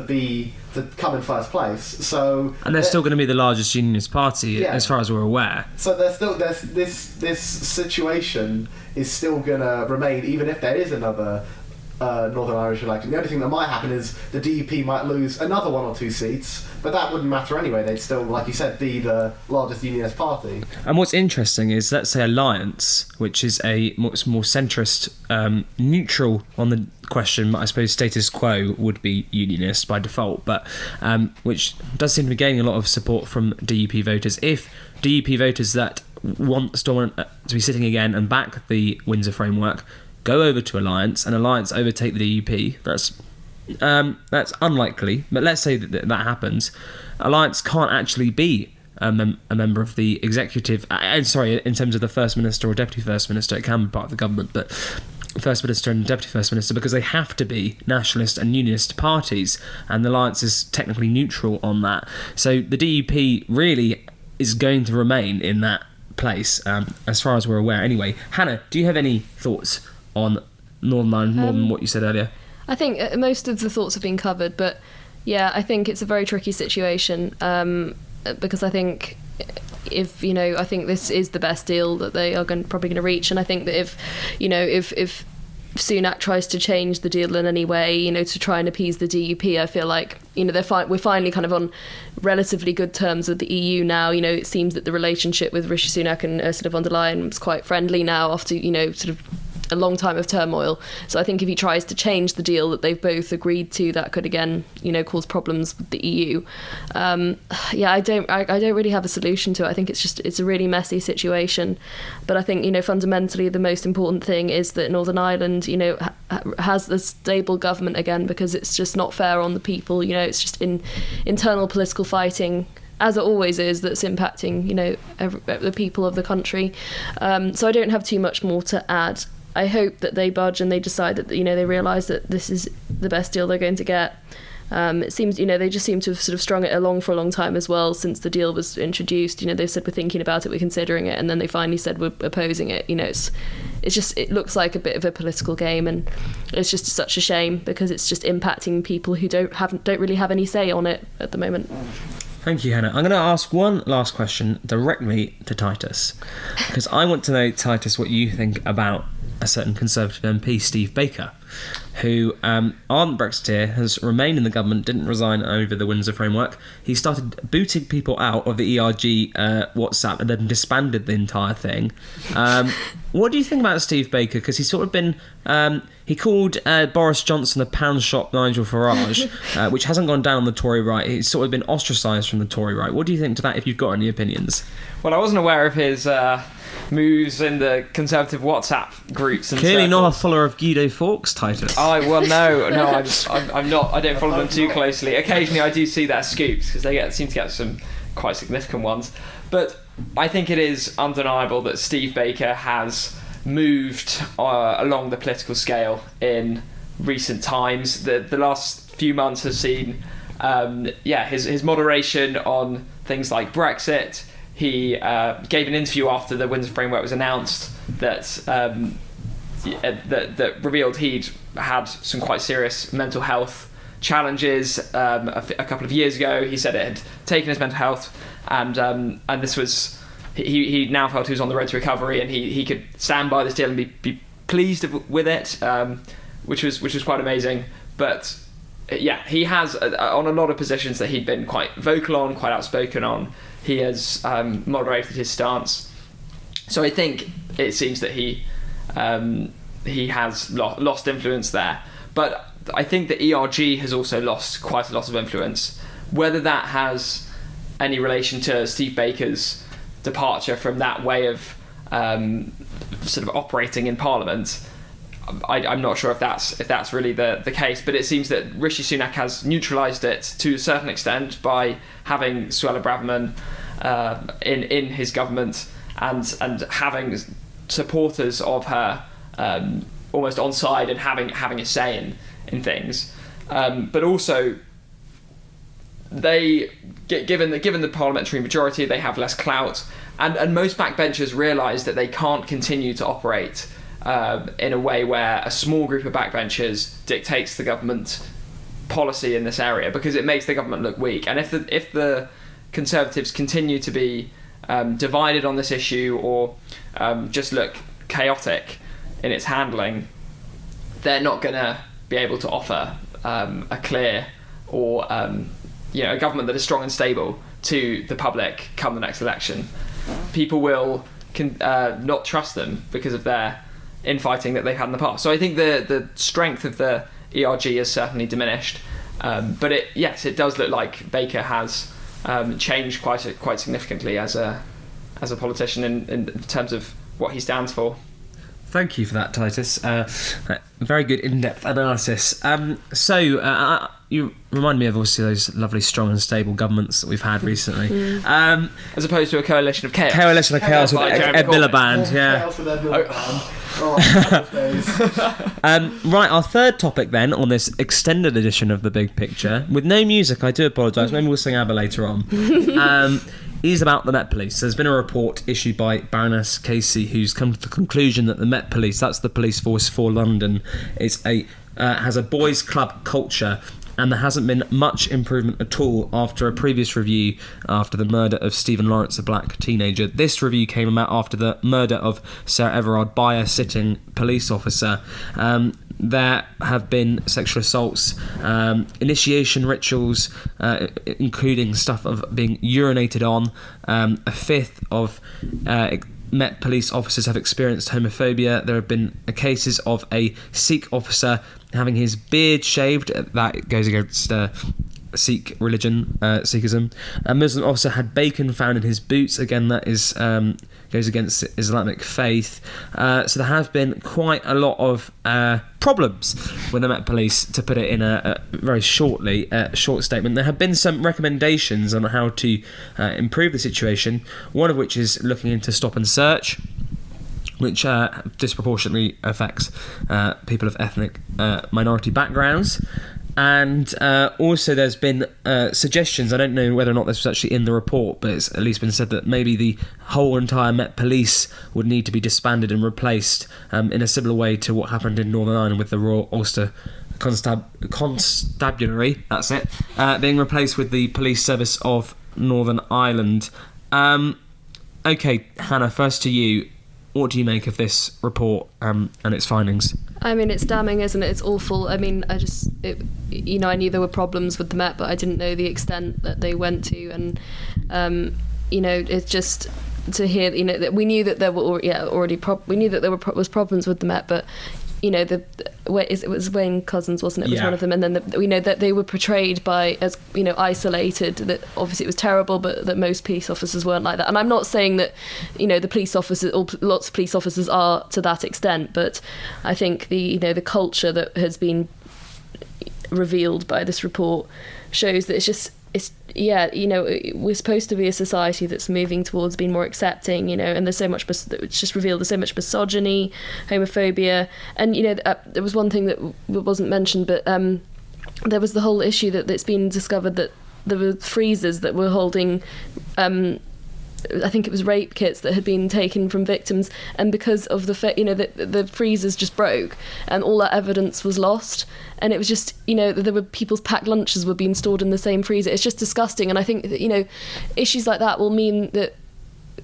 come in first place. And they're still going to be the largest unionist party, as far as we're aware. So there's this situation is still going to remain, even if there is another Northern Irish election. The only thing that might happen is the DUP might lose another 1 or 2 seats, but that wouldn't matter anyway. They'd still, like you said, be the largest unionist party. And what's interesting is, let's say Alliance, which is a much more centrist, neutral on the question, I suppose status quo would be unionist by default, but which does seem to be gaining a lot of support from DUP voters. If DUP voters that want Stormont to be sitting again and back the Windsor Framework go over to Alliance, and Alliance overtake the DUP, that's unlikely, but let's say that happens. Alliance can't actually be a member of the executive. In terms of the First Minister or Deputy First Minister, it can be part of the government, but First Minister and Deputy First Minister, because they have to be nationalist and unionist parties, and the Alliance is technically neutral on that. So the DUP really is going to remain in that place, as far as we're aware. Anyway, Hannah, do you have any thoughts on Northern Ireland more than what you said earlier? I think most of the thoughts have been covered, but yeah, I think it's a very tricky situation, because I think I think this is the best deal that they are probably going to reach, and I think that if Sunak tries to change the deal in any way, to try and appease the DUP, I feel like we're finally kind of on relatively good terms with the EU now. It seems that the relationship with Rishi Sunak and Ursula von der Leyen is quite friendly now after sort of a long time of turmoil. So I think if he tries to change the deal that they've both agreed to, that could again, cause problems with the EU. I don't really have a solution to it. I think it's a really messy situation. But I think, fundamentally the most important thing is that Northern Ireland, has a stable government again, because it's just not fair on the people. It's just internal political fighting as it always is, that's impacting, the people of the country. So I don't have too much more to add. I hope that they budge and they decide that, they realise that this is the best deal they're going to get. It seems, they just seem to have sort of strung it along for a long time as well since the deal was introduced. They've said we're thinking about it, we're considering it, and then they finally said we're opposing it. It looks like a bit of a political game, and it's just such a shame because it's just impacting people who don't really have any say on it at the moment. Thank you, Hannah. I'm going to ask one last question directly to Titus, because I want to know, Titus, what you think about a certain Conservative MP, Steve Baker, who, ardent Brexiteer, has remained in the government, didn't resign over the Windsor Framework. He started booting people out of the ERG WhatsApp and then disbanded the entire thing. What do you think about Steve Baker? Because he's sort of been... he called Boris Johnson a pound shop Nigel Farage, which hasn't gone down on the Tory right. He's sort of been ostracised from the Tory right. What do you think to that, if you've got any opinions? Well, I wasn't aware of his moves in the Conservative WhatsApp groups. And Clearly circles. not a follower of Guido Fawkes, Titus. I'm not. I don't follow them too closely. Occasionally, I do see their scoops because they seem to get some quite significant ones. But I think it is undeniable that Steve Baker has moved along the political scale in recent times. The last few months have seen, his moderation on things like Brexit. He gave an interview after the Windsor Framework was announced that revealed he'd had some quite serious mental health challenges a couple of years ago. He said it had taken his mental health, and this was he now felt he was on the road to recovery, and he could stand by this deal and be pleased with it, which was quite amazing. But he has on a lot of positions that he'd been quite vocal on, quite outspoken on. He has moderated his stance, so I think it seems that he has lost influence there. But I think the ERG has also lost quite a lot of influence. Whether that has any relation to Steve Baker's departure from that way of sort of operating in Parliament, I'm not sure if that's really the case. But it seems that Rishi Sunak has neutralised it to a certain extent by having Suella Braverman in his government and having supporters of her almost on side and having a say in things. But also, they given the parliamentary majority, they have less clout, and most backbenchers realise that they can't continue to operate in a way where a small group of backbenchers dictates the government policy in this area, because it makes the government look weak. And if the Conservatives continue to be divided on this issue, or just look chaotic in its handling, they're not going to be able to offer a clear or a government that is strong and stable to the public come the next election. People will not trust them because of their infighting that they've had in the past. So I think the strength of the ERG is certainly diminished, but it does look like Baker has changed quite significantly as a politician in terms of what he stands for. Thank you for that, Titus. Very good in-depth analysis. You remind me of obviously those lovely, strong and stable governments that we've had recently. As opposed to a coalition of chaos. Coalition of chaos with Ed Miliband, yeah. Chaos with Ed Miliband. Oh, right, our third topic then on this extended edition of The Big Picture, with no music, I do apologise, maybe we'll sing ABBA later on, is about the Met Police. There's been a report issued by Baroness Casey, who's come to the conclusion that the Met Police, that's the police force for London, has a boys' club culture, and there hasn't been much improvement at all after a previous review after the murder of Stephen Lawrence, a black teenager. This review came about after the murder of Sarah Everard by a sitting police officer. There have been sexual assaults, initiation rituals, including stuff of being urinated on. A fifth of Met police officers have experienced homophobia. There have been cases of a Sikh officer having his beard shaved. That goes against Sikh religion, Sikhism. A Muslim officer had bacon found in his boots. Again, that is goes against Islamic faith. So there have been quite a lot of problems with the Met Police, to put it in a very short statement. There have been some recommendations on how to improve the situation, one of which is looking into stop and search, which disproportionately affects people of ethnic minority backgrounds. And also there's been suggestions, I don't know whether or not this was actually in the report, but it's at least been said that maybe the whole entire Met Police would need to be disbanded and replaced in a similar way to what happened in Northern Ireland with the Royal Ulster Constabulary, that's it, being replaced with the Police Service of Northern Ireland. Okay, Hannah, first to you. What do you make of this report and its findings? I mean, it's damning, isn't it? It's awful. I mean, I knew there were problems with the Met, but I didn't know the extent that they went to. And, it's just to hear, that we knew that there were we knew that there was problems with the Met, but, it was Wayne Couzens, wasn't it? Was one of them. And then we know that they were portrayed as isolated, that obviously it was terrible, but that most police officers weren't like that. And I'm not saying that, the police officers, or lots of police officers are to that extent, but I think the culture that has been revealed by this report shows that we're supposed to be a society that's moving towards being more accepting, and there's so much, it's just revealed there's so much misogyny, homophobia, and there was one thing that wasn't mentioned, but there was the whole issue that it's been discovered that there were freezers that were holding I think it was rape kits that had been taken from victims, and because of the freezers just broke and all that evidence was lost, and it was just there were people's packed lunches were being stored in the same freezer. It's just disgusting, and I think that issues like that will mean that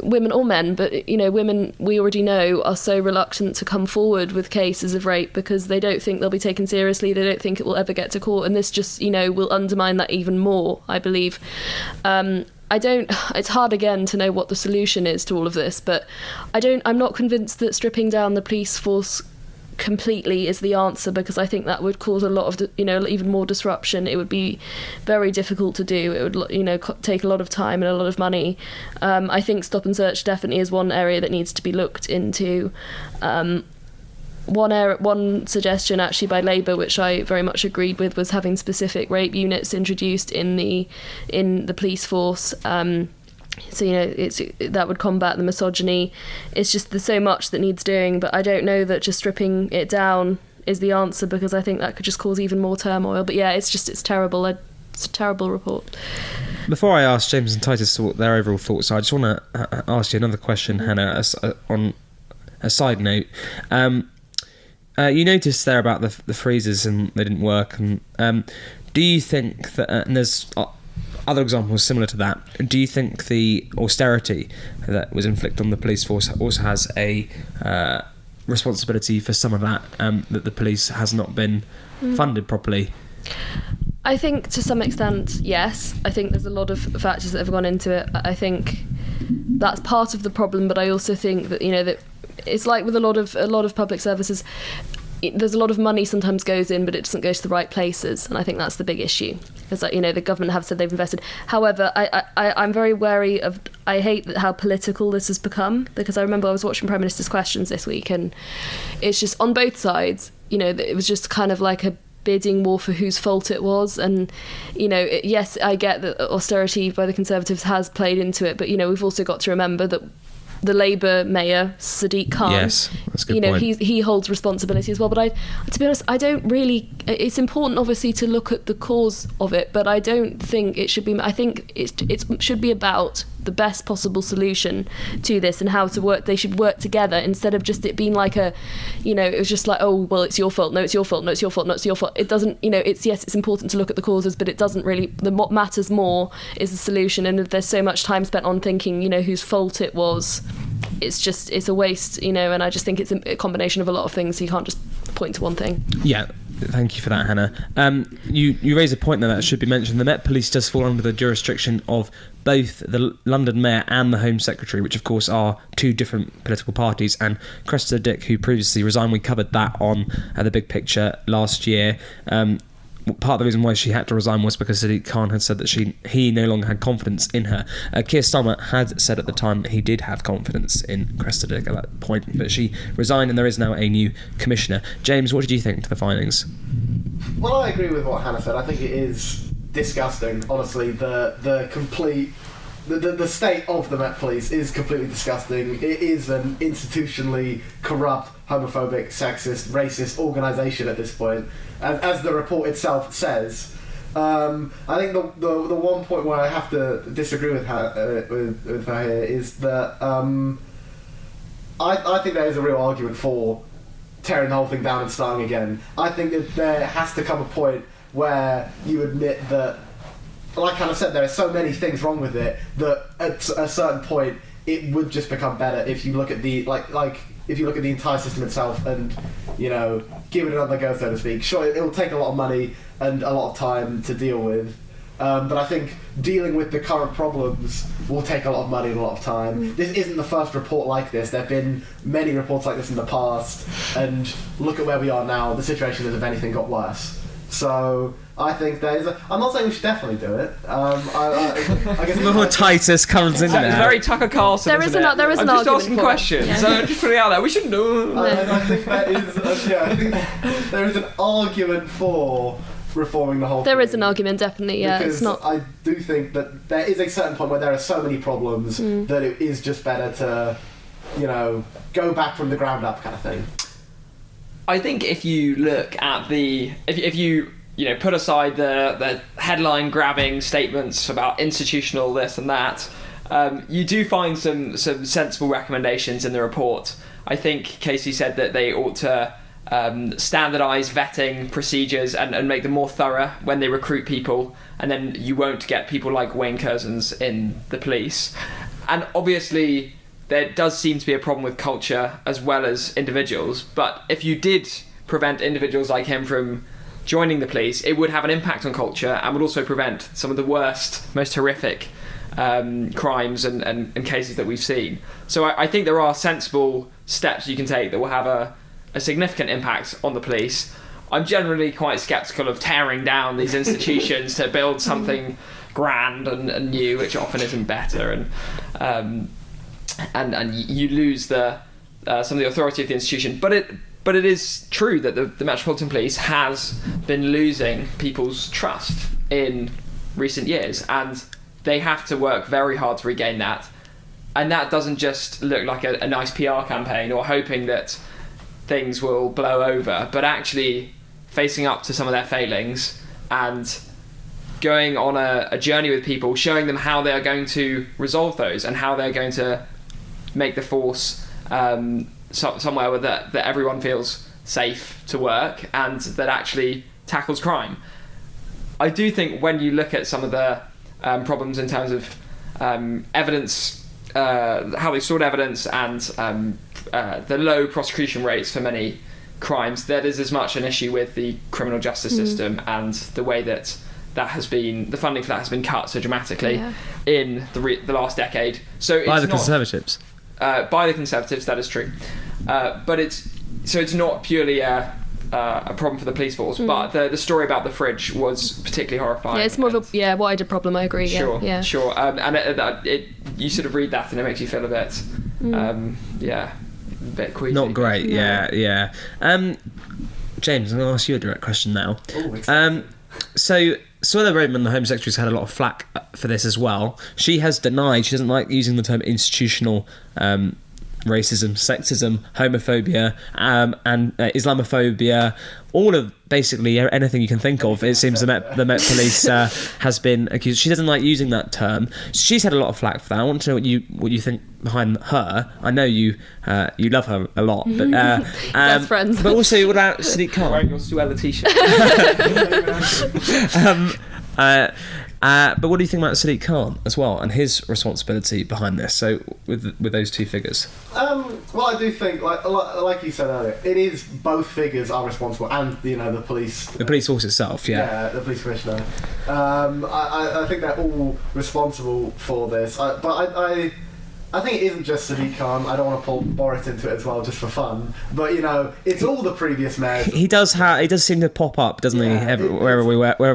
women or men, but women, we already know, are so reluctant to come forward with cases of rape because they don't think they'll be taken seriously, they don't think it will ever get to court, and this just will undermine that even more, I believe. It's hard again to know what the solution is to all of this, but I'm not convinced that stripping down the police force completely is the answer, because I think that would cause a lot of even more disruption. It would be very difficult to do. It would take a lot of time and a lot of money. I think stop and search definitely is one area that needs to be looked into. One suggestion actually by Labour, which I very much agreed with, was having specific rape units introduced in the police force. So that would combat the misogyny. It's just there's so much that needs doing, but I don't know that just stripping it down is the answer, because I think that could just cause even more turmoil. But yeah, it's terrible. It's a terrible report. Before I ask James and Titus what their overall thoughts are, I just want to ask you another question, Hannah, on a side note. You noticed there about the freezers and they didn't work, and do you think that, and there's other examples similar to that, do you think the austerity that was inflicted on the police force also has a responsibility for some of that, that the police has not been funded properly? I think to some extent, yes. I think there's a lot of factors that have gone into it. I think that's part of the problem, but I also think that that it's like with a lot of public services, there's a lot of money sometimes goes in, but it doesn't go to the right places, and I think that's the big issue. It's like the government have said they've invested. However, I'm very wary of. I hate how political this has become, because I remember I was watching Prime Minister's Questions this week, and it's just on both sides. It was just kind of like a bidding war for whose fault it was, and yes, I get that austerity by the Conservatives has played into it, but we've also got to remember that the Labour mayor, Sadiq Khan, yes, that's a good point. He holds responsibility as well. But to be honest, I don't really. It's important, obviously, to look at the cause of it, but I don't think it should be. I think it should be about the best possible solution to this and how to work. They should work together instead of just it being like it was just like, oh well, it's your fault. No, it's your fault. No, it's your fault. No, it's your fault. It doesn't. It's important to look at the causes, but it doesn't really. What matters more is the solution. And if there's so much time spent on thinking, whose fault it was, it's a waste, and I just think it's a combination of a lot of things, so you can't just point to one thing. Yeah, thank you for that, Hannah. You raise a point there that should be mentioned. The Met Police does fall under the jurisdiction of both the London Mayor and the Home Secretary, which of course are two different political parties, and Cressida Dick, who previously resigned, we covered that on The Big Picture last year. part of the reason why she had to resign was because Sadiq Khan had said that he no longer had confidence in her. Keir Starmer had said at the time that he did have confidence in Cressida Dick at that point, but she resigned and there is now a new commissioner. James, what did you think to the findings? Well, I agree with what Hannah said. I think it is disgusting, honestly. The complete... The state of the Met Police is completely disgusting. It is an institutionally corrupt, homophobic, sexist, racist organisation at this point, as the report itself says. I think the one point where I have to disagree with her, with her here is that I think there is a real argument for tearing the whole thing down and starting again. I think that there has to come a point where you admit that, like Hannah said, there are so many things wrong with it that at a certain point it would just become better if you look at the if you look at the entire system itself and, you know, give it another go, so to speak. Sure, it will take a lot of money and a lot of time to deal with, but I think dealing with the current problems will take a lot of money and a lot of time. This isn't the first report like this. There have been many reports like this in the past, and look at where we are now. The situation has, if anything, got worse. So I think I'm not saying we should definitely do it. I guess Little Titus comes in It's there. very Tucker Carlson. There is isn't an- it? there is an I'm just argument asking for it. questions. Yeah. So just putting it out there. We shouldn't do. I think that is. I think there is an argument for reforming the whole thing. There is an argument, definitely. Yeah, because it's not. I do think that there is a certain point where there are so many problems that it is just better to, you know, go back from the ground up, kind of thing. I think if you look at if you put aside the headline grabbing statements about institutional this and that, you do find some sensible recommendations in the report. I think Casey said that they ought to standardise vetting procedures and make them more thorough when they recruit people, and then you won't get people like Wayne Curzons in the police. And obviously there does seem to be a problem with culture as well as individuals, but if you did prevent individuals like him from joining the police, it would have an impact on culture and would also prevent some of the worst, most horrific crimes and cases that we've seen. So I think there are sensible steps you can take that will have a significant impact on the police. I'm generally quite sceptical of tearing down these institutions to build something grand and new, which often isn't better, and you lose some of the authority of the institution. But it is true that the Metropolitan Police has been losing people's trust in recent years, and they have to work very hard to regain that. And that doesn't just look like a nice PR campaign or hoping that things will blow over, but actually facing up to some of their failings and going on a journey with people, showing them how they are going to resolve those and how they're going to make the force somewhere where that everyone feels safe to work and that actually tackles crime. I do think when you look at some of the problems in terms of evidence, how they stored evidence and the low prosecution rates for many crimes, that is as much an issue with the criminal justice system and the way that has been, the funding for that has been cut so dramatically in the last decade. So it's By the not, Conservatives. by the Conservatives, that is true. But it's not purely a problem for the police force, but the story about the fridge was particularly horrifying. Yeah, it's more of a wider problem. I agree. Sure, yeah. sure. And it you sort of read that and it makes you feel a bit, a bit queasy. Not great, yeah. James, I'm going to ask you a direct question now. So Suella Roman, the Home Secretary, has had a lot of flack for this as well. She has denied, she doesn't like using the term institutional racism, sexism, homophobia, and Islamophobia, all of basically anything you can think of. It seems the Met Police has been accused. She doesn't like using that term. She's had a lot of flack for that. I want to know what you think behind her. I know you love her a lot, but Best friends. But also, what about Sadiq Khan? Wearing your Suella t-shirt. But what do you think about Sadiq Khan as well and his responsibility behind this? So with those two figures. Well, I do think, like you said earlier, it is both figures are responsible, and the police. The police force itself, Yeah, the police commissioner. I think they're all responsible for this. But I I think it isn't just Sadiq Khan. I don't want to pull Boris into it as well, just for fun. But it's all the previous mayors. He does seem to pop up, doesn't he? Wherever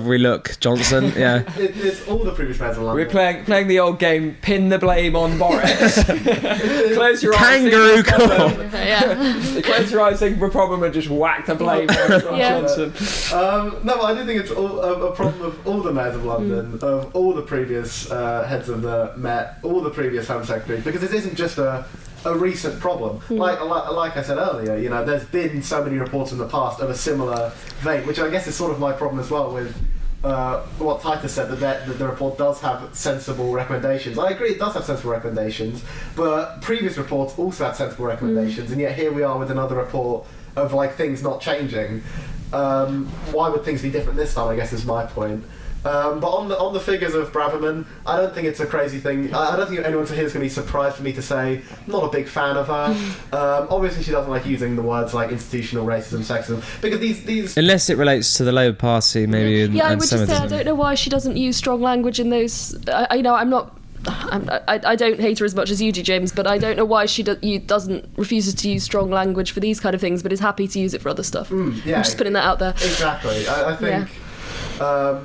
we look, Johnson. Yeah. It's all the previous mayors of London. We're playing the old game. Pin the blame on Boris. Close your eyes. Kangaroo court. Yeah. Close your eyes, think of a problem, and just whack the blame on Yeah. Johnson. No, but I do think it's all a problem of all the mayors of London, of all the previous heads of the Met, all the previous Home Secretaries, because this isn't just a recent problem. Like I said earlier, there's been so many reports in the past of a similar vein, which I guess is sort of my problem as well with what Titus said, that the report does have sensible recommendations. I agree, it does have sensible recommendations, but previous reports also had sensible recommendations, and yet here we are with another report of things not changing. Why would things be different this time, I guess, is my point. But on the figures of Braverman, I don't think it's a crazy thing. I don't think anyone here is going to be surprised for me to say I'm not a big fan of her. Obviously, she doesn't like using the words like institutional racism, sexism, because these Unless it relates to the Labour Party, maybe. Yeah, I and would just say I Semitism. don't know why she doesn't use strong language in those. I don't hate her as much as you do, James, but I don't know why she refuses to use strong language for these kind of things, but is happy to use it for other stuff. yeah, I'm just putting that out there. Exactly. I think. Yeah.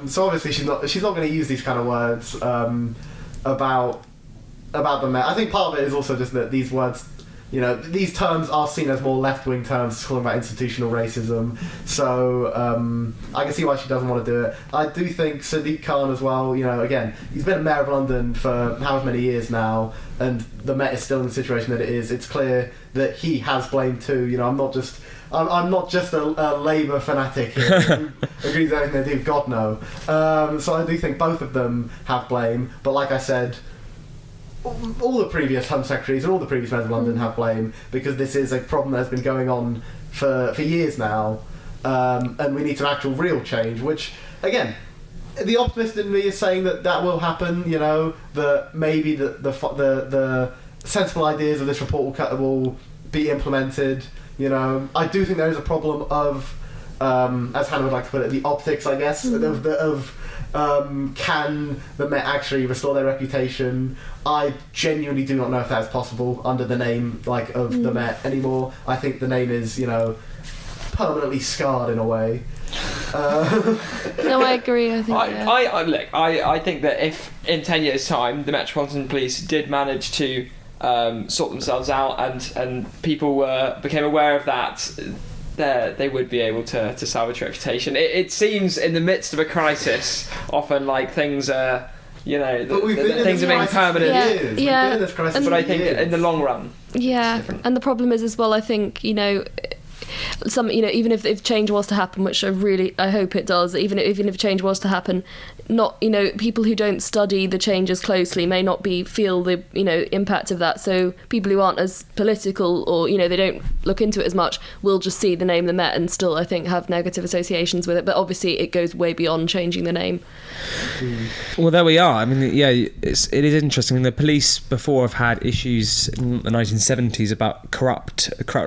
So obviously she's not going to use these kind of words about the Met. I think part of it is also just that these words, these terms are seen as more left-wing terms, talking about institutional racism. So I can see why she doesn't want to do it. I do think Sadiq Khan as well. Again, he's been a mayor of London for however many years now, and the Met is still in the situation that it is. It's clear that he has blame too. I'm not just a Labour fanatic here who agrees with everything they do, God no. So I do think both of them have blame, but like I said, all the previous Home Secretaries and all the previous mayors of London have blame, because this is a problem that has been going on for years now, and we need some actual real change, which, again, the optimist in me is saying that will happen, that maybe the sensible ideas of this report will be implemented. I do think there is a problem of, as Hannah would like to put it, the optics, I guess, of can the Met actually restore their reputation? I genuinely do not know if that's possible under the name of the Met anymore. I think the name is, permanently scarred in a way. No, I agree. I think. I think that if in 10 years' time the Metropolitan Police did manage to sort themselves out and people became aware of that, they would be able to salvage reputation. It seems in the midst of a crisis, often things are, things are being permanent. Yeah. But I think in the long run, Yeah, and the problem is as well, I think, even if change was to happen, which I hope it does, even if change was to happen, not people who don't study the changes closely may not feel the impact of that. So people who aren't as political, or they don't look into it as much, will just see the name the Met and still, I think, have negative associations with it. But obviously it goes way beyond changing the name. Well, there we are. I mean, yeah, it is interesting. The police before have had issues in the 1970s about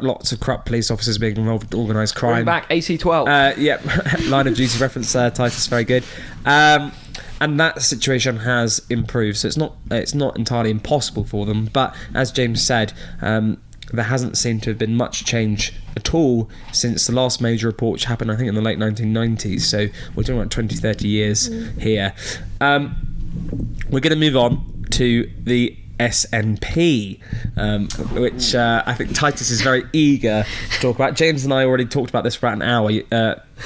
lots of corrupt police officers being involved with organised crime. Bring back AC-12. Yeah, line of duty reference there, Titus, very good. And that situation has improved, so it's not entirely impossible for them. But as James said, there hasn't seemed to have been much change at all since the last major report, which happened, I think, in the late 1990s. So we're talking about 20, 30 years here. We're going to move on to the SNP, which I think Titus is very eager to talk about. James and I already talked about this for about an hour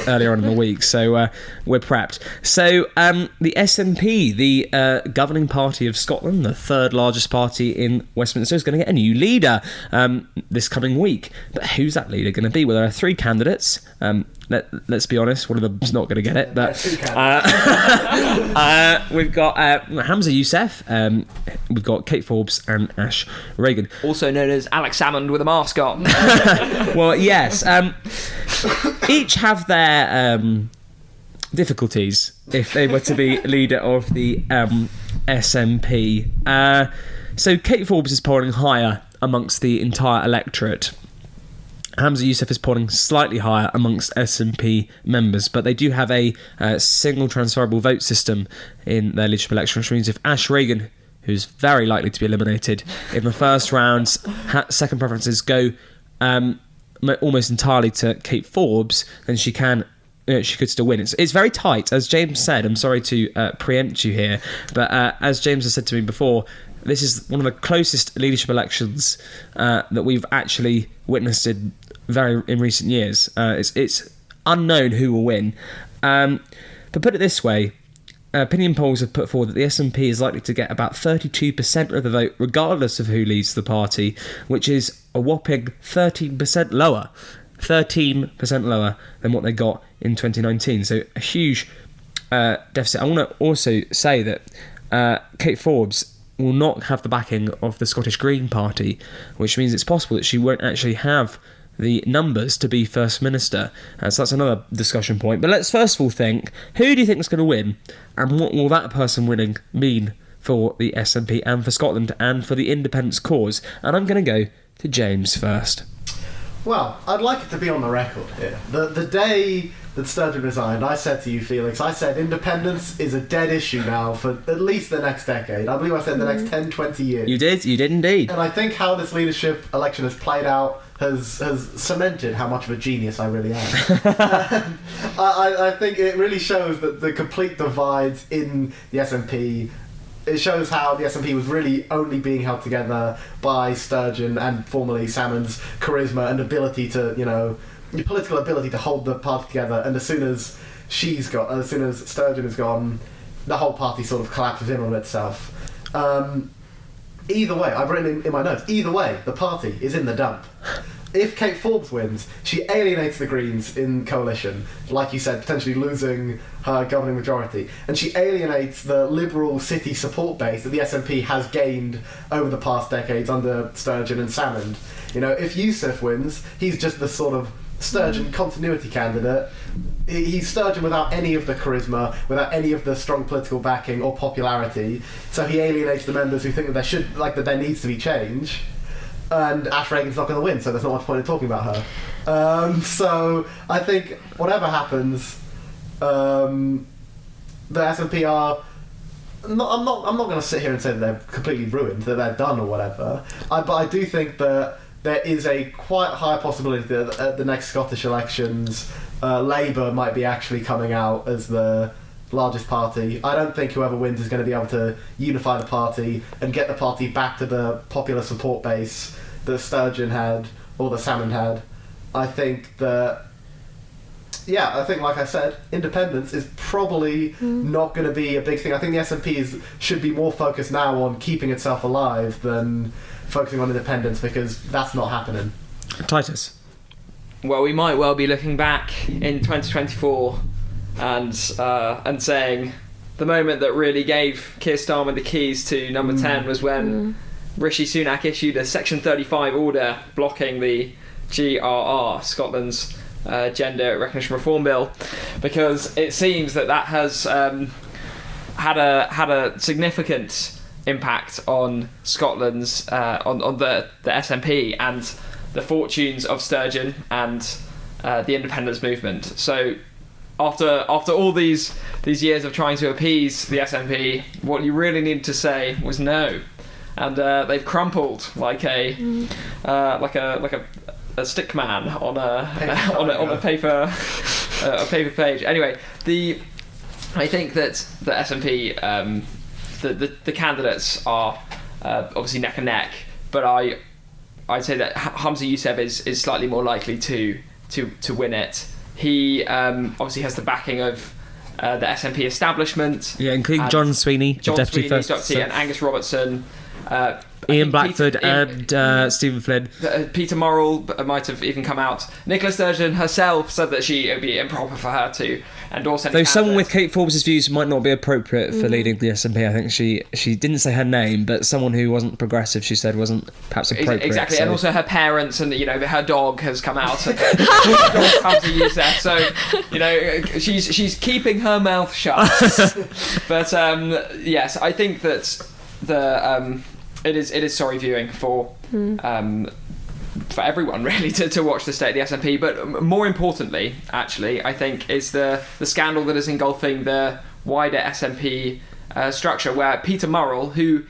earlier on in the week, so we're prepped. So the SNP, the governing party of Scotland, the third largest party in Westminster, is going to get a new leader this coming week. But who's that leader going to be? Well, there are three candidates. Let's be honest, one of them's not going to get it. But we've got Hamza Youssef, we've got Kate Forbes and Ash Reagan. Also known as Alex Salmond with a mask on. Well, yes. Each have their difficulties if they were to be leader of the SNP. So Kate Forbes is polling higher amongst the entire electorate. Hamza Youssef is polling slightly higher amongst SNP members, but they do have a single transferable vote system in their leadership election, which means if Ash Reagan, who's very likely to be eliminated in the first round. Second preferences go almost entirely to Kate Forbes, then she could still win. It's very tight, as James said. I'm sorry to preempt you here, but as James has said to me before, this is one of the closest leadership elections that we've actually witnessed in recent years. It's unknown who will win. But put it this way, opinion polls have put forward that the SNP is likely to get about 32% of the vote, regardless of who leads the party, which is a whopping 13% lower. 13% lower than what they got in 2019. So a huge deficit. I want to also say that Kate Forbes will not have the backing of the Scottish Green Party, which means it's possible that she won't actually have the numbers to be First Minister. So that's another discussion point. But let's first of all think, who do you think is going to win, and what will that person winning mean for the SNP and for Scotland and for the independence cause? And I'm going to go to James first. Well, I'd like it to be on the record here. The day that Sturgeon resigned, I said to you, Felix, I said independence is a dead issue now for at least the next decade. I believe I said the next 10, 20 years. You did indeed. And I think how this leadership election has played out has cemented how much of a genius I really am. I think it really shows that the complete divides in the SNP. It shows how the SNP was really only being held together by Sturgeon and formerly Salmon's charisma and ability to, the political ability to hold the party together. And as soon as Sturgeon is gone, the whole party sort of collapses in on itself. Either way, I've written in my notes, either way, the party is in the dump. If Kate Forbes wins, she alienates the Greens in coalition, like you said, potentially losing her governing majority, and she alienates the Liberal city support base that the SNP has gained over the past decades under Sturgeon and Salmond. If Youssef wins, he's just the sort of Sturgeon continuity candidate. He's Sturgeon without any of the charisma, without any of the strong political backing or popularity, so he alienates the members who think that there needs to be change. And Ash Regan's not going to win, so there's not much point in talking about her. So I think whatever happens, the SNP are. I'm not going to sit here and say that they're completely ruined, that they're done or whatever. But I do think that there is a quite high possibility that at the next Scottish elections, Labour might be actually coming out as the largest party. I don't think whoever wins is going to be able to unify the party and get the party back to the popular support base that Sturgeon had or that Salmond had. I think, like I said, independence is probably not going to be a big thing. I think the SNP should be more focused now on keeping itself alive than focusing on independence, because that's not happening. Titus. Well, we might well be looking back in 2024 and saying the moment that really gave Keir Starmer the keys to number 10 was when Rishi Sunak issued a Section 35 order blocking the GRR, Scotland's Gender Recognition Reform Bill, because it seems that has had a significant impact on Scotland's on the SNP and the fortunes of Sturgeon and the independence movement. So after all these years of trying to appease the SNP, what you really needed to say was no, and they've crumpled like a stick man on a paper page. Anyway, I think that the SNP the candidates are obviously neck and neck, but I'd say that Humza Yousaf is slightly more likely to win it. He obviously has the backing of the SNP establishment. Yeah, including John Sweeney, the Deputy First Deputy, and Angus Robertson. Ian Blackford and Stephen Flynn. Peter Morrell might have even come out. Nicola Sturgeon herself said that it would be improper for her to endorse any Though someone candidate. with Kate Forbes' views might not be appropriate for leading the SNP. I think she didn't say her name, but someone who wasn't progressive, she said, wasn't perhaps appropriate. Exactly, so. And also her parents and her dog has come out and come to use that. So she's keeping her mouth shut. But yes, I think that it is sorry viewing for everyone really to watch the state of the SNP. But more importantly, actually, I think is the scandal that is engulfing the wider SNP structure, where Peter Murrell, who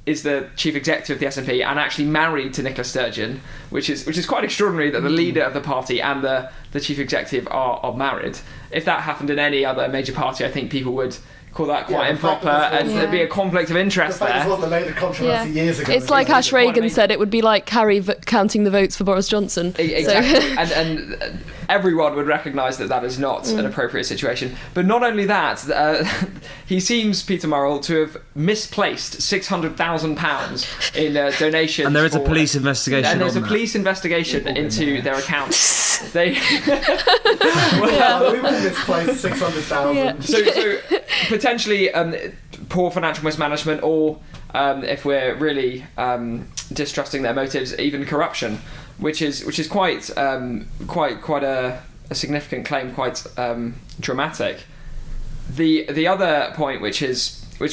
is the chief executive of the SNP and actually married to Nicola Sturgeon, which is quite extraordinary that the leader of the party and the chief executive are married. If that happened in any other major party, I think people would call that quite improper, and there'd be a conflict of interest the fact there. This wasn't a major controversy years ago. It's like Ash Reagan said, it would be like Carrie counting the votes for Boris Johnson. Exactly. So. and everyone would recognise that is not an appropriate situation. But not only that, he seems, Peter Murrell, to have misplaced £600,000 in donations. And there is a police investigation. And there's on a police investigation into their accounts. We will misplace 600,000. Yeah. So potentially poor financial mismanagement, or if we're really distrusting their motives, even corruption, which is quite a significant claim, quite dramatic. The other point, which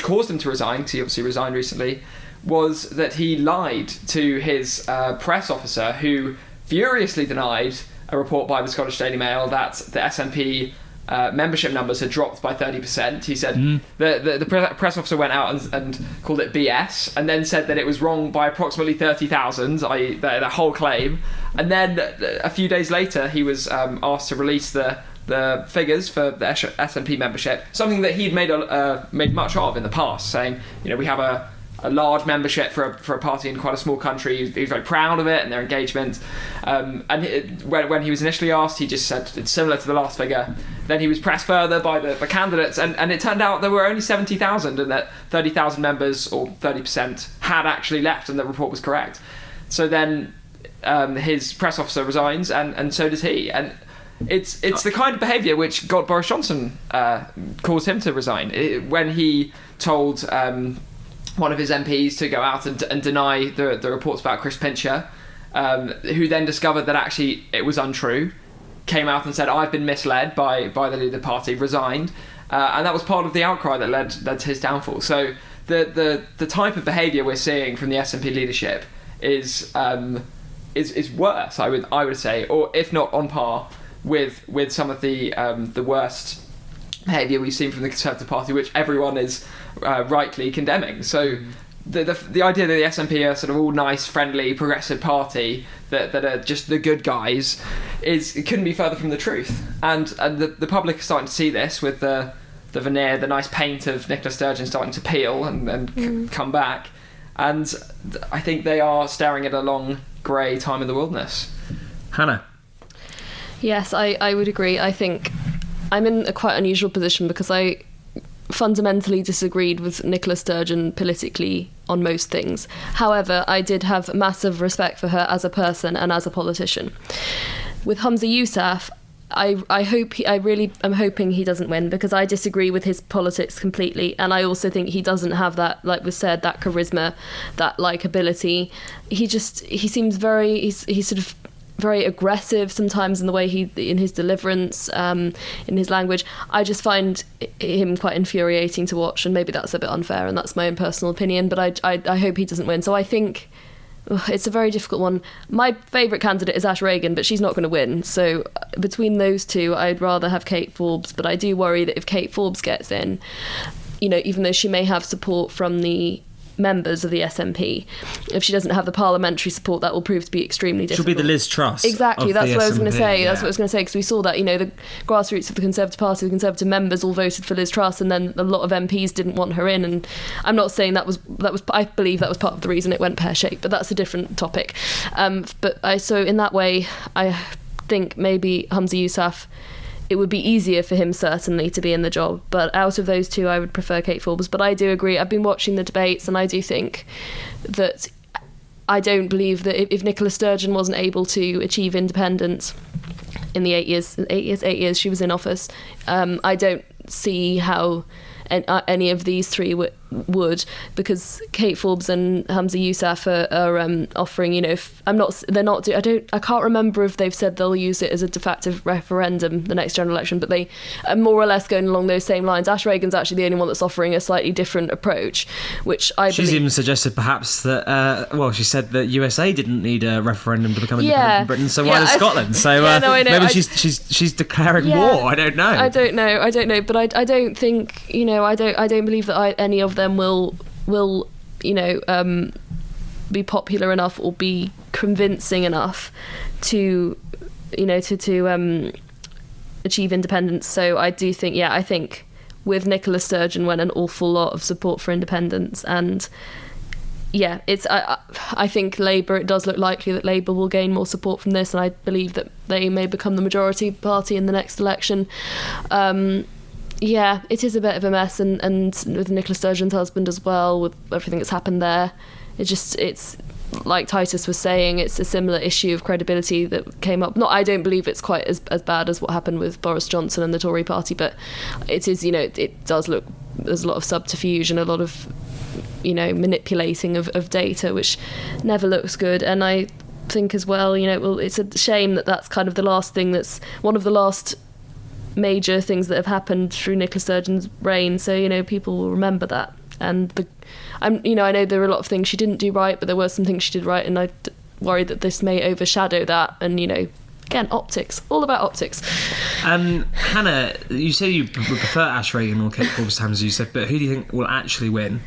caused him to resign, because he obviously resigned recently, was that he lied to his press officer, who furiously denied a report by the Scottish Daily Mail that the SNP membership numbers had dropped by 30%. He said the press officer went out and called it BS, and then said that it was wrong by approximately 30,000, i.e. the whole claim. And then a few days later, he was asked to release the figures for the SNP membership, something that he'd made much of in the past, saying, we have a large membership for a party in quite a small country. He was very proud of it and their engagement. When he was initially asked, he just said it's similar to the last figure. Then he was pressed further by the candidates, and it turned out there were only 70,000, and that 30,000 members, or 30%, had actually left, and the report was correct. So then his press officer resigns, and so does he. And it's the kind of behaviour which got Boris Johnson caused him to resign. When he told one of his MPs to go out and deny the reports about Chris Pincher, who then discovered that actually it was untrue, came out and said, I've been misled by the leader of the party, resigned, and that was part of the outcry that led to his downfall. So the type of behaviour we're seeing from the SNP leadership is worse, I would say, or if not on par with some of the worst behaviour we've seen from the Conservative Party, which everyone is rightly condemning. So the idea that the SNP are sort of all nice, friendly, progressive party that are just the good guys it couldn't be further from the truth. And the public are starting to see this with the veneer, the nice paint of Nicola Sturgeon starting to peel and come back. And I think they are staring at a long grey time in the wilderness. Hannah? Yes, I would agree. I think I'm in a quite unusual position because I fundamentally disagreed with Nicola Sturgeon politically on most things. However, I did have massive respect for her as a person and as a politician. With Humza Yousaf, I'm hoping he doesn't win, because I disagree with his politics completely, and I also think he doesn't have that, like was said, that charisma, that likability. He seems he's sort of very aggressive sometimes in the way in his deliverance, in his language. I just find him quite infuriating to watch, and maybe that's a bit unfair, and that's my own personal opinion, but I hope he doesn't win. So I think it's a very difficult one. My favourite candidate is Ash Reagan, but she's not going to win. So between those two, I'd rather have Kate Forbes, but I do worry that if Kate Forbes gets in, even though she may have support from the members of the SNP, if she doesn't have the parliamentary support, that will prove to be extremely difficult. She'll be the Liz Truss. Exactly, that's what I was going to say. Yeah. That's what I was going to say, because we saw that, the grassroots of the Conservative Party, the Conservative members all voted for Liz Truss, and then a lot of MPs didn't want her in. And I'm not saying that was. I believe that was part of the reason it went pear-shaped, but that's a different topic. So in that way, I think maybe Humza Yousaf, it would be easier for him, certainly, to be in the job. But out of those two, I would prefer Kate Forbes. But I do agree. I've been watching the debates, and I do think that I don't believe that if Nicola Sturgeon wasn't able to achieve independence in the 8 years she was in office, I don't see how any of these three would, because Kate Forbes and Humza Yousaf are offering, I can't remember if they've said they'll use it as a de facto referendum the next general election, but they are more or less going along those same lines. Ash Reagan's actually the only one that's offering a slightly different approach, which She's even suggested perhaps that, she said that USA didn't need a referendum to become independent from Britain, so why does Scotland? So I know. maybe she's declaring war. I don't know. I don't know, but I don't think, I don't believe that any of them will be popular enough or be convincing enough to achieve independence. So I do think, I think with Nicola Sturgeon went an awful lot of support for independence, and I think Labour, it does look likely that Labour will gain more support from this, and I believe that they may become the majority party in the next election. It is a bit of a mess, and with Nicola Sturgeon's husband as well, with everything that's happened there, it's like Titus was saying, it's a similar issue of credibility that came up. I don't believe it's quite as bad as what happened with Boris Johnson and the Tory party, but it is, it does look, there's a lot of subterfuge and a lot of, manipulating of data, which never looks good. And I think as well, it's a shame that that's kind of the last thing, that's one of the last major things that have happened through Nicola Sturgeon's reign. So, people will remember that. And I know there are a lot of things she didn't do right, but there were some things she did right, and I worry that this may overshadow that. And again, optics, all about optics. Hannah, you say you prefer Ash Reagan or Kate Forbes to Hamza Yousaf, but who do you think will actually win?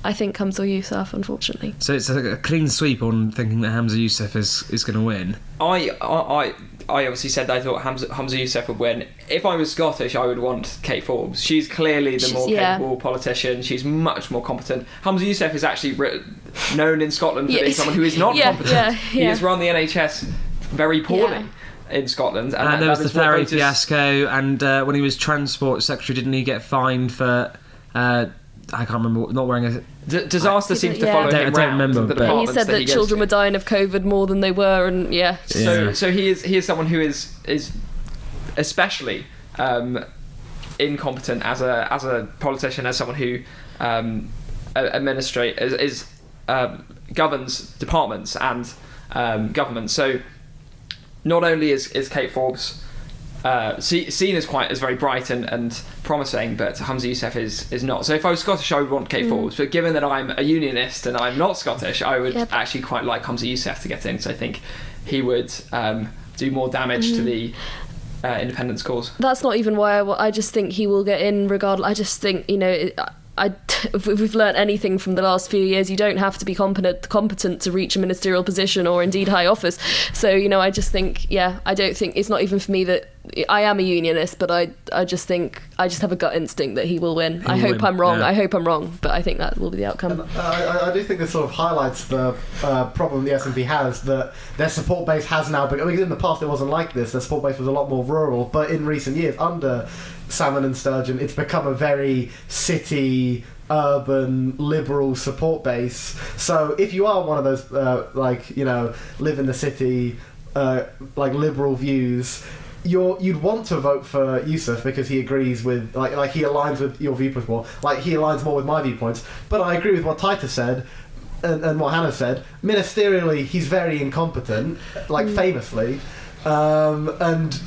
I think Hamza Yousaf, unfortunately. So it's a clean sweep on thinking that Hamza Yousaf is going to win. I obviously said that I thought Hamza Yousaf would win. If I was Scottish, I would want Kate Forbes. She's clearly the more capable politician. She's much more competent. Hamza Yousaf is actually known in Scotland for being someone who is not competent. He has run the NHS very poorly in Scotland. And there was the ferry fiasco, and when he was Transport Secretary, didn't he get fined for... I can't remember, not wearing a... Disaster seems to follow him I don't remember, but he said that children were dying of COVID more than they were, and So he is someone who is especially incompetent as a politician, as someone who governs departments and government. So not only is Kate Forbes seen as very bright and promising, but Hamza Yousaf is not. So if I was Scottish, I would want Kate Forbes, but given that I'm a unionist and I'm not Scottish, I would actually quite like Hamza Yousaf to get in, so I think he would do more damage to the independence cause. That's not even why I just think he will get in regardless. I just think, if we've learnt anything from the last few years, you don't have to be competent to reach a ministerial position or indeed high office. So, I just think, I don't think, it's not even for me that I am a unionist, but I just think, I just have a gut instinct that he will win. I hope I'm wrong. I hope I'm wrong, but I think that will be the outcome. And, I do think this sort of highlights the problem the SNP has, that their support base has now become, in the past it wasn't like this, their support base was a lot more rural, but in recent years, under Salmon and Sturgeon, it's become a very city, urban, liberal support base. So if you are one of those, live in the city, liberal views, you'd want to vote for Yousaf because he agrees with, he aligns with your viewpoints more. He aligns more with my viewpoints. But I agree with what Titus said and what Hannah said. Ministerially, he's very incompetent, famously, and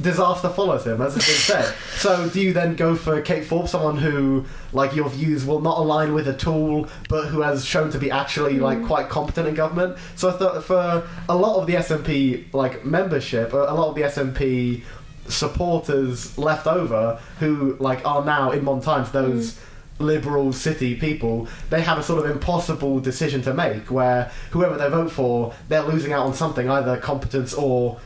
disaster follows him, as has been said. So do you then go for Kate Forbes, someone who, your views will not align with at all, but who has shown to be actually, quite competent in government? So I thought for a lot of the SNP, membership, a lot of the SNP supporters left over, who, are now, in modern times, those liberal city people, they have a sort of impossible decision to make, where whoever they vote for, they're losing out on something, either competence or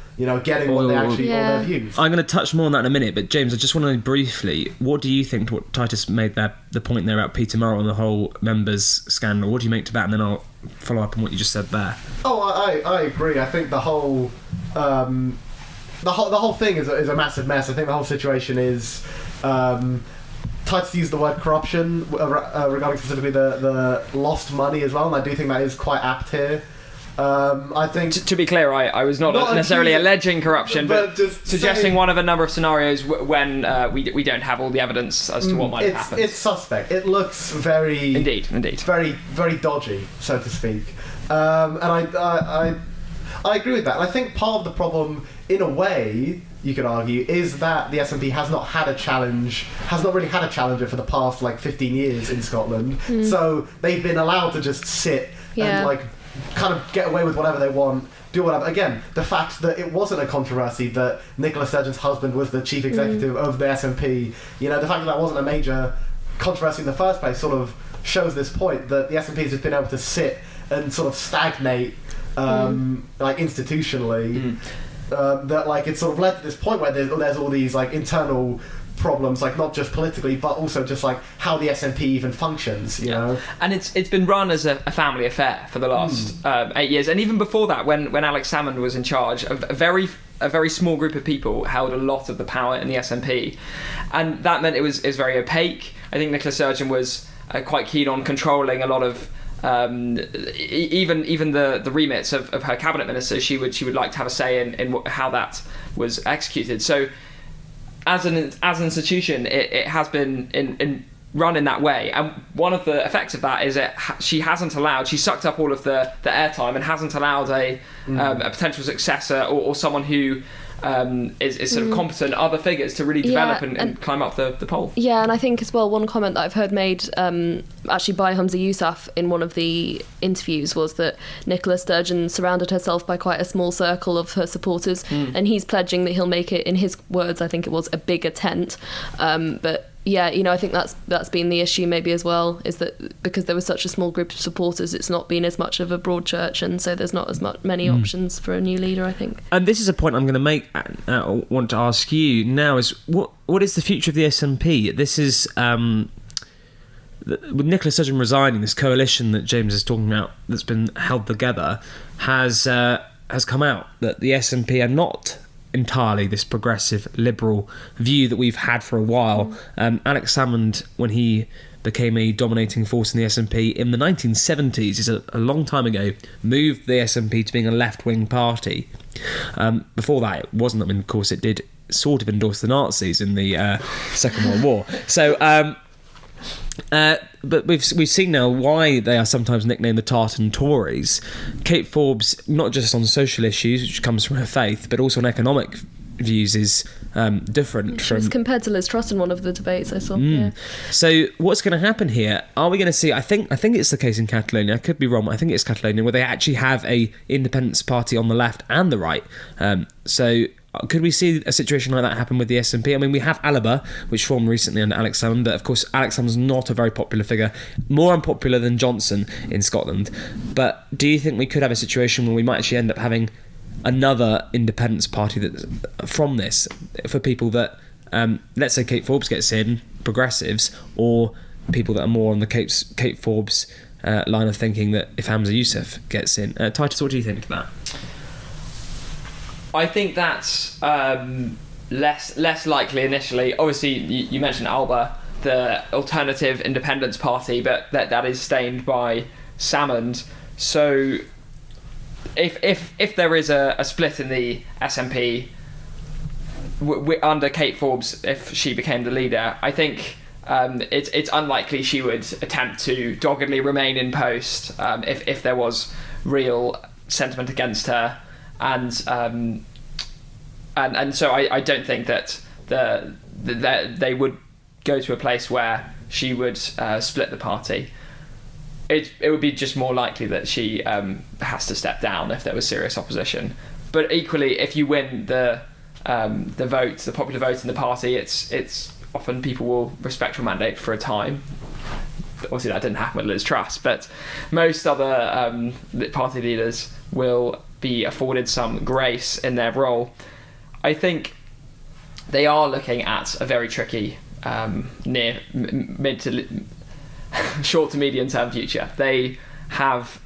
getting what they actually or their views. I'm going to touch more on that in a minute, but James, I just want to know briefly, what do you think to what Titus made the point there about Peter Murrell and the whole members scandal? What do you make to that? And then I'll follow up on what you just said there. Oh, I agree. I think the whole thing is a massive mess. I think the whole situation is. Titus used the word corruption regarding specifically the lost money as well, and I do think that is quite apt here. I think to be clear, I was not necessarily alleging corruption, but just suggesting one of a number of scenarios when we don't have all the evidence as to what might have happened. It's suspect. It looks very indeed very very dodgy, so to speak. And I agree with that. I think part of the problem, in a way, you could argue, is that the SNP has not really had a challenger for the past 15 years in Scotland. So they've been allowed to just sit and kind of get away with whatever they want, do whatever. Again, the fact that it wasn't a controversy that Nicola Sturgeon's husband was the chief executive of the SNP, the fact that wasn't a major controversy in the first place sort of shows this point that the SNP has just been able to sit and sort of stagnate, like institutionally. That like it's sort of led to this point where there's all these like internal problems, like not just politically but also just like how the SNP even functions, you know. And it's been run as a family affair for the last 8 years, and even before that, when Alex Salmond was in charge, a very small group of people held a lot of the power in the SNP, and that meant it was very opaque. I think Nicola Sturgeon was quite keen on controlling a lot of even the remits of her cabinet ministers. She would like to have a say in how that was executed. So as an institution, it has been run in that way, and one of the effects of that is she sucked up all of the airtime and hasn't allowed a potential successor or someone who is sort of competent, other figures to really develop and climb up the pole. Yeah, and I think as well, one comment that I've heard made actually by Humza Yousaf in one of the interviews was that Nicola Sturgeon surrounded herself by quite a small circle of her supporters, and he's pledging that he'll make it, in his words, I think it was, a bigger tent. But yeah, you know, I think that's been the issue maybe as well, is that because there was such a small group of supporters, it's not been as much of a broad church, and so there's not as many options for a new leader, I think. And this is a point I'm going to make. I want to ask you now: is what is the future of the SNP? This is with Nicola Sturgeon resigning, this coalition that James is talking about, that's been held together, has come out that the SNP are not entirely this progressive liberal view that we've had for a while. Alex Salmond, when he became a dominating force in the SNP in the 1970s, is a long time ago, moved the SNP to being a left-wing party. Before that, it wasn't. I mean, of course, it did sort of endorse the Nazis in the Second World War. So, but we've seen now why they are sometimes nicknamed the Tartan Tories. Kate Forbes, not just on social issues, which comes from her faith, but also on economic views, is different. She was compared to Liz Truss in one of the debates I saw. So what's going to happen here? Are we going to see? I think it's the case in Catalonia. I could be wrong, but I think it's Catalonia, where they actually have a independence party on the left and the right. So could we see a situation like that happen with the SNP? I mean, we have Alaba, which formed recently under Alex Salmond, but of course Alex Salmond's not a very popular figure, more unpopular than Johnson in Scotland. But do you think we could have a situation where we might actually end up having another independence party that from this, for people that, let's say Kate Forbes gets in, progressives, or people that are more on the Kate Forbes line of thinking, that if Humza Yousaf gets in? Titus, what do you think of that? I think that's less likely initially. Obviously, you mentioned Alba, the alternative independence party, but that is stained by Salmond. So if there is a split in the SNP under Kate Forbes, if she became the leader, I think it's unlikely she would attempt to doggedly remain in post if there was real sentiment against her. And so I don't think that they would go to a place where she would split the party. It would be just more likely that she has to step down if there was serious opposition. But equally, if you win the vote, the popular vote in the party, it's often people will respect your mandate for a time. Obviously, that didn't happen with Liz Truss, but most other party leaders will be afforded some grace in their role. I think they are looking at a very tricky mid to short to medium term future. They have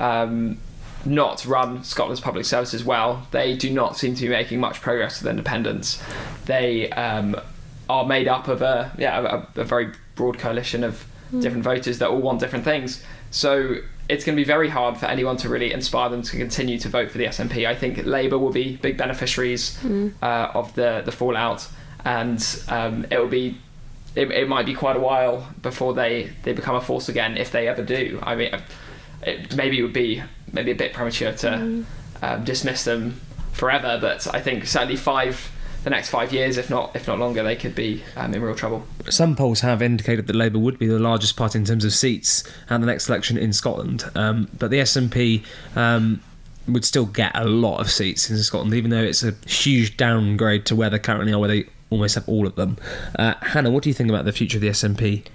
not run Scotland's public services well. They do not seem to be making much progress with independence. They are made up of a very broad coalition of different voters that all want different things. So it's going to be very hard for anyone to really inspire them to continue to vote for the SNP. I think Labour will be big beneficiaries of the fallout, and it might be quite a while before they become a force again, if they ever do. I mean, it would be a bit premature to dismiss them forever, but I think certainly the next 5 years, if not longer, they could be in real trouble. Some polls have indicated that Labour would be the largest party in terms of seats at the next election in Scotland, but the SNP would still get a lot of seats in Scotland, even though it's a huge downgrade to where they currently are, where they almost have all of them. Hannah, what do you think about the future of the SNP?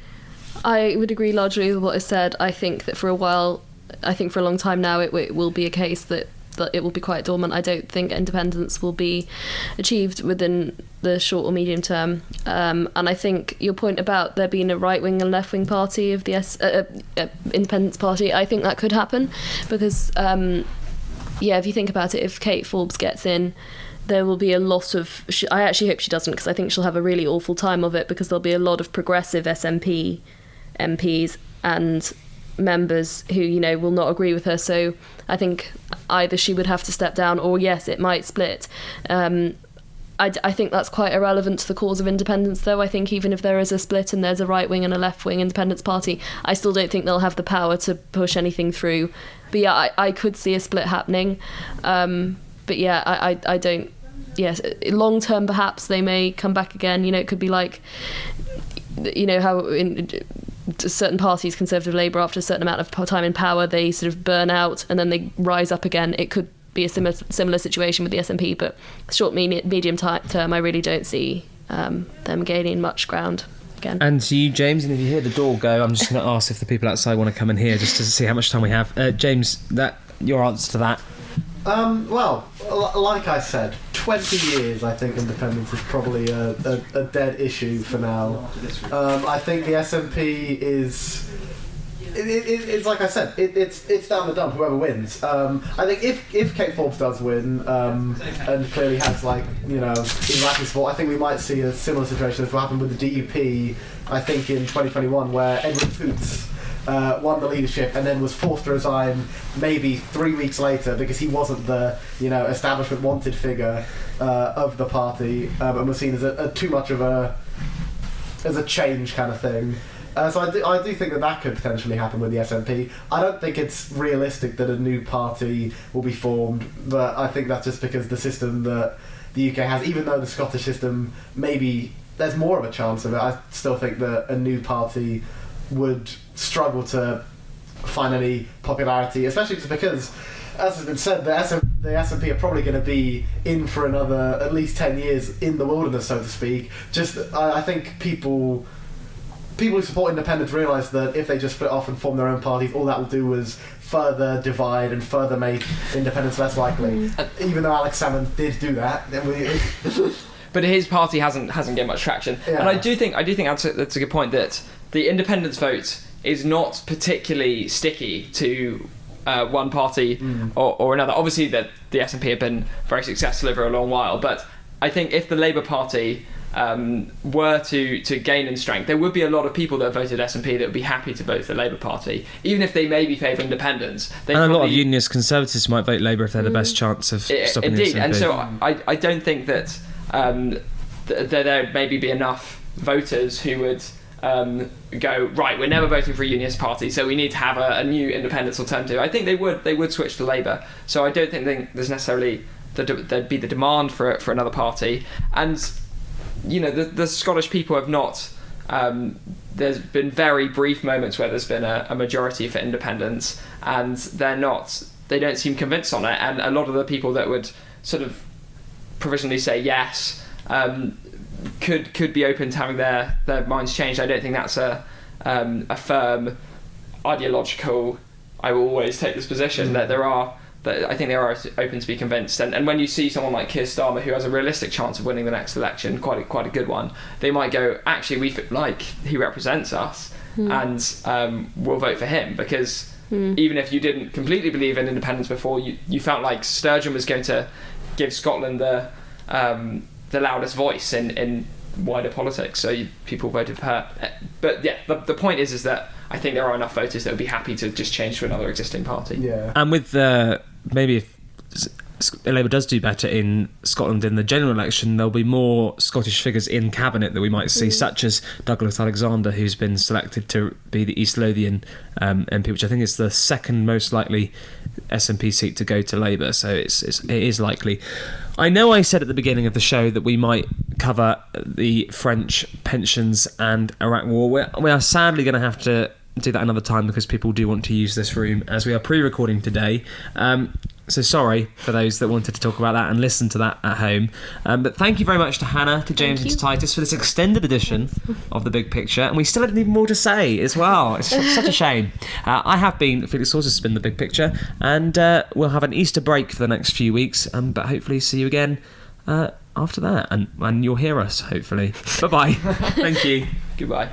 I would agree largely with what is said. I think that for a long time now, it will be a case that it will be quite dormant. I don't think independence will be achieved within the short or medium term. And I think your point about there being a right-wing and left-wing party of the Independence Party, I think that could happen because, if you think about it, if Kate Forbes gets in, there will be a lot of... I actually hope she doesn't, because I think she'll have a really awful time of it, because there'll be a lot of progressive SNP MPs and members who, will not agree with her. So I think either she would have to step down or, yes, it might split. I think that's quite irrelevant to the cause of independence, though. I think even if there is a split and there's a right-wing and a left-wing Independence Party, I still don't think they'll have the power to push anything through. But yeah, I could see a split happening. But yeah, I don't... Yes, long term perhaps they may come back again. It could be like, how in certain parties, Conservative Labour, after a certain amount of time in power, they sort of burn out and then they rise up again. It could be a similar situation with the SNP, but short, medium term, I really don't see them gaining much ground again. And to you, James, and if you hear the door go, I'm just going to ask if the people outside want to come in here just to see how much time we have. James, your answer to that? Well, like I said, 20 years I think independence is probably a dead issue for now. I think the SNP is... It's like I said, it's down the dump, whoever wins. I think if Kate Forbes does win, and clearly has Iraqi support, I think we might see a similar situation as what happened with the DUP, I think in 2021, where Edward Poots won the leadership and then was forced to resign maybe 3 weeks later because he wasn't the establishment wanted figure of the party, and was seen as too much of a change kind of thing. So I do think that could potentially happen with the SNP. I don't think it's realistic that a new party will be formed, but I think that's just because the system that the UK has, even though the Scottish system, maybe there's more of a chance of it, I still think that a new party would struggle to find any popularity, especially just because, as has been said, the SNP are probably going to be in for another at least 10 years in the wilderness, so to speak. I think people who support independence realise that if they just split off and form their own parties, all that will do is further divide and further make independence less likely. Even though Alex Salmond did do that. But his party hasn't gained much traction. Yeah. And I do think that's a good point, that the independence vote is not particularly sticky to one party or another. Obviously, the SNP have been very successful over a long while, but I think if the Labour Party were to gain in strength, there would be a lot of people that voted SNP that would be happy to vote the Labour Party, even if they maybe favour indepence. And a lot of unionist Conservatives might vote Labour if they're the best chance of stopping indeed. the SNP. And so I don't think that there maybe be enough voters who would go, right, we're never voting for a unionist party, so we need to have a new independence alternative. I think they would switch to Labour. So I don't think there's necessarily there'd be the demand for another party. And the Scottish people have not. There's been very brief moments where there's been a majority for independence, and they don't seem convinced on it. And a lot of the people that would sort of provisionally say yes could be open to having their minds changed. I don't think that's a firm ideological, I will always take this position. That I think they are open to be convinced. And when you see someone like Keir Starmer, who has a realistic chance of winning the next election, quite a good one, they might go, actually, we feel like he represents us, and we'll vote for him, because even if you didn't completely believe in independence before, you felt like Sturgeon was going to give Scotland the loudest voice in wider politics, so people voted for her. But yeah, the point is that I think there are enough voters that would be happy to just change to another existing party. Yeah. And with maybe if Labour does do better in Scotland in the general election, there'll be more Scottish figures in cabinet that we might see, such as Douglas Alexander, who's been selected to be the East Lothian MP, which I think is the second most likely SNP seat to go to Labour, so it is likely. I know I said at the beginning of the show that we might cover the French pensions and Iraq war. We are sadly going to have to do that another time because people do want to use this room as we are pre-recording today. So sorry for those that wanted to talk about that and listen to that at home. But thank you very much to Hannah, to James, and to Titus for this extended edition of The Big Picture. And we still had even more to say as well. It's such a shame. I have been, Felix also has been The Big Picture. And we'll have an Easter break for the next few weeks. But hopefully see you again after that. And you'll hear us, hopefully. Bye-bye. Thank you. Goodbye.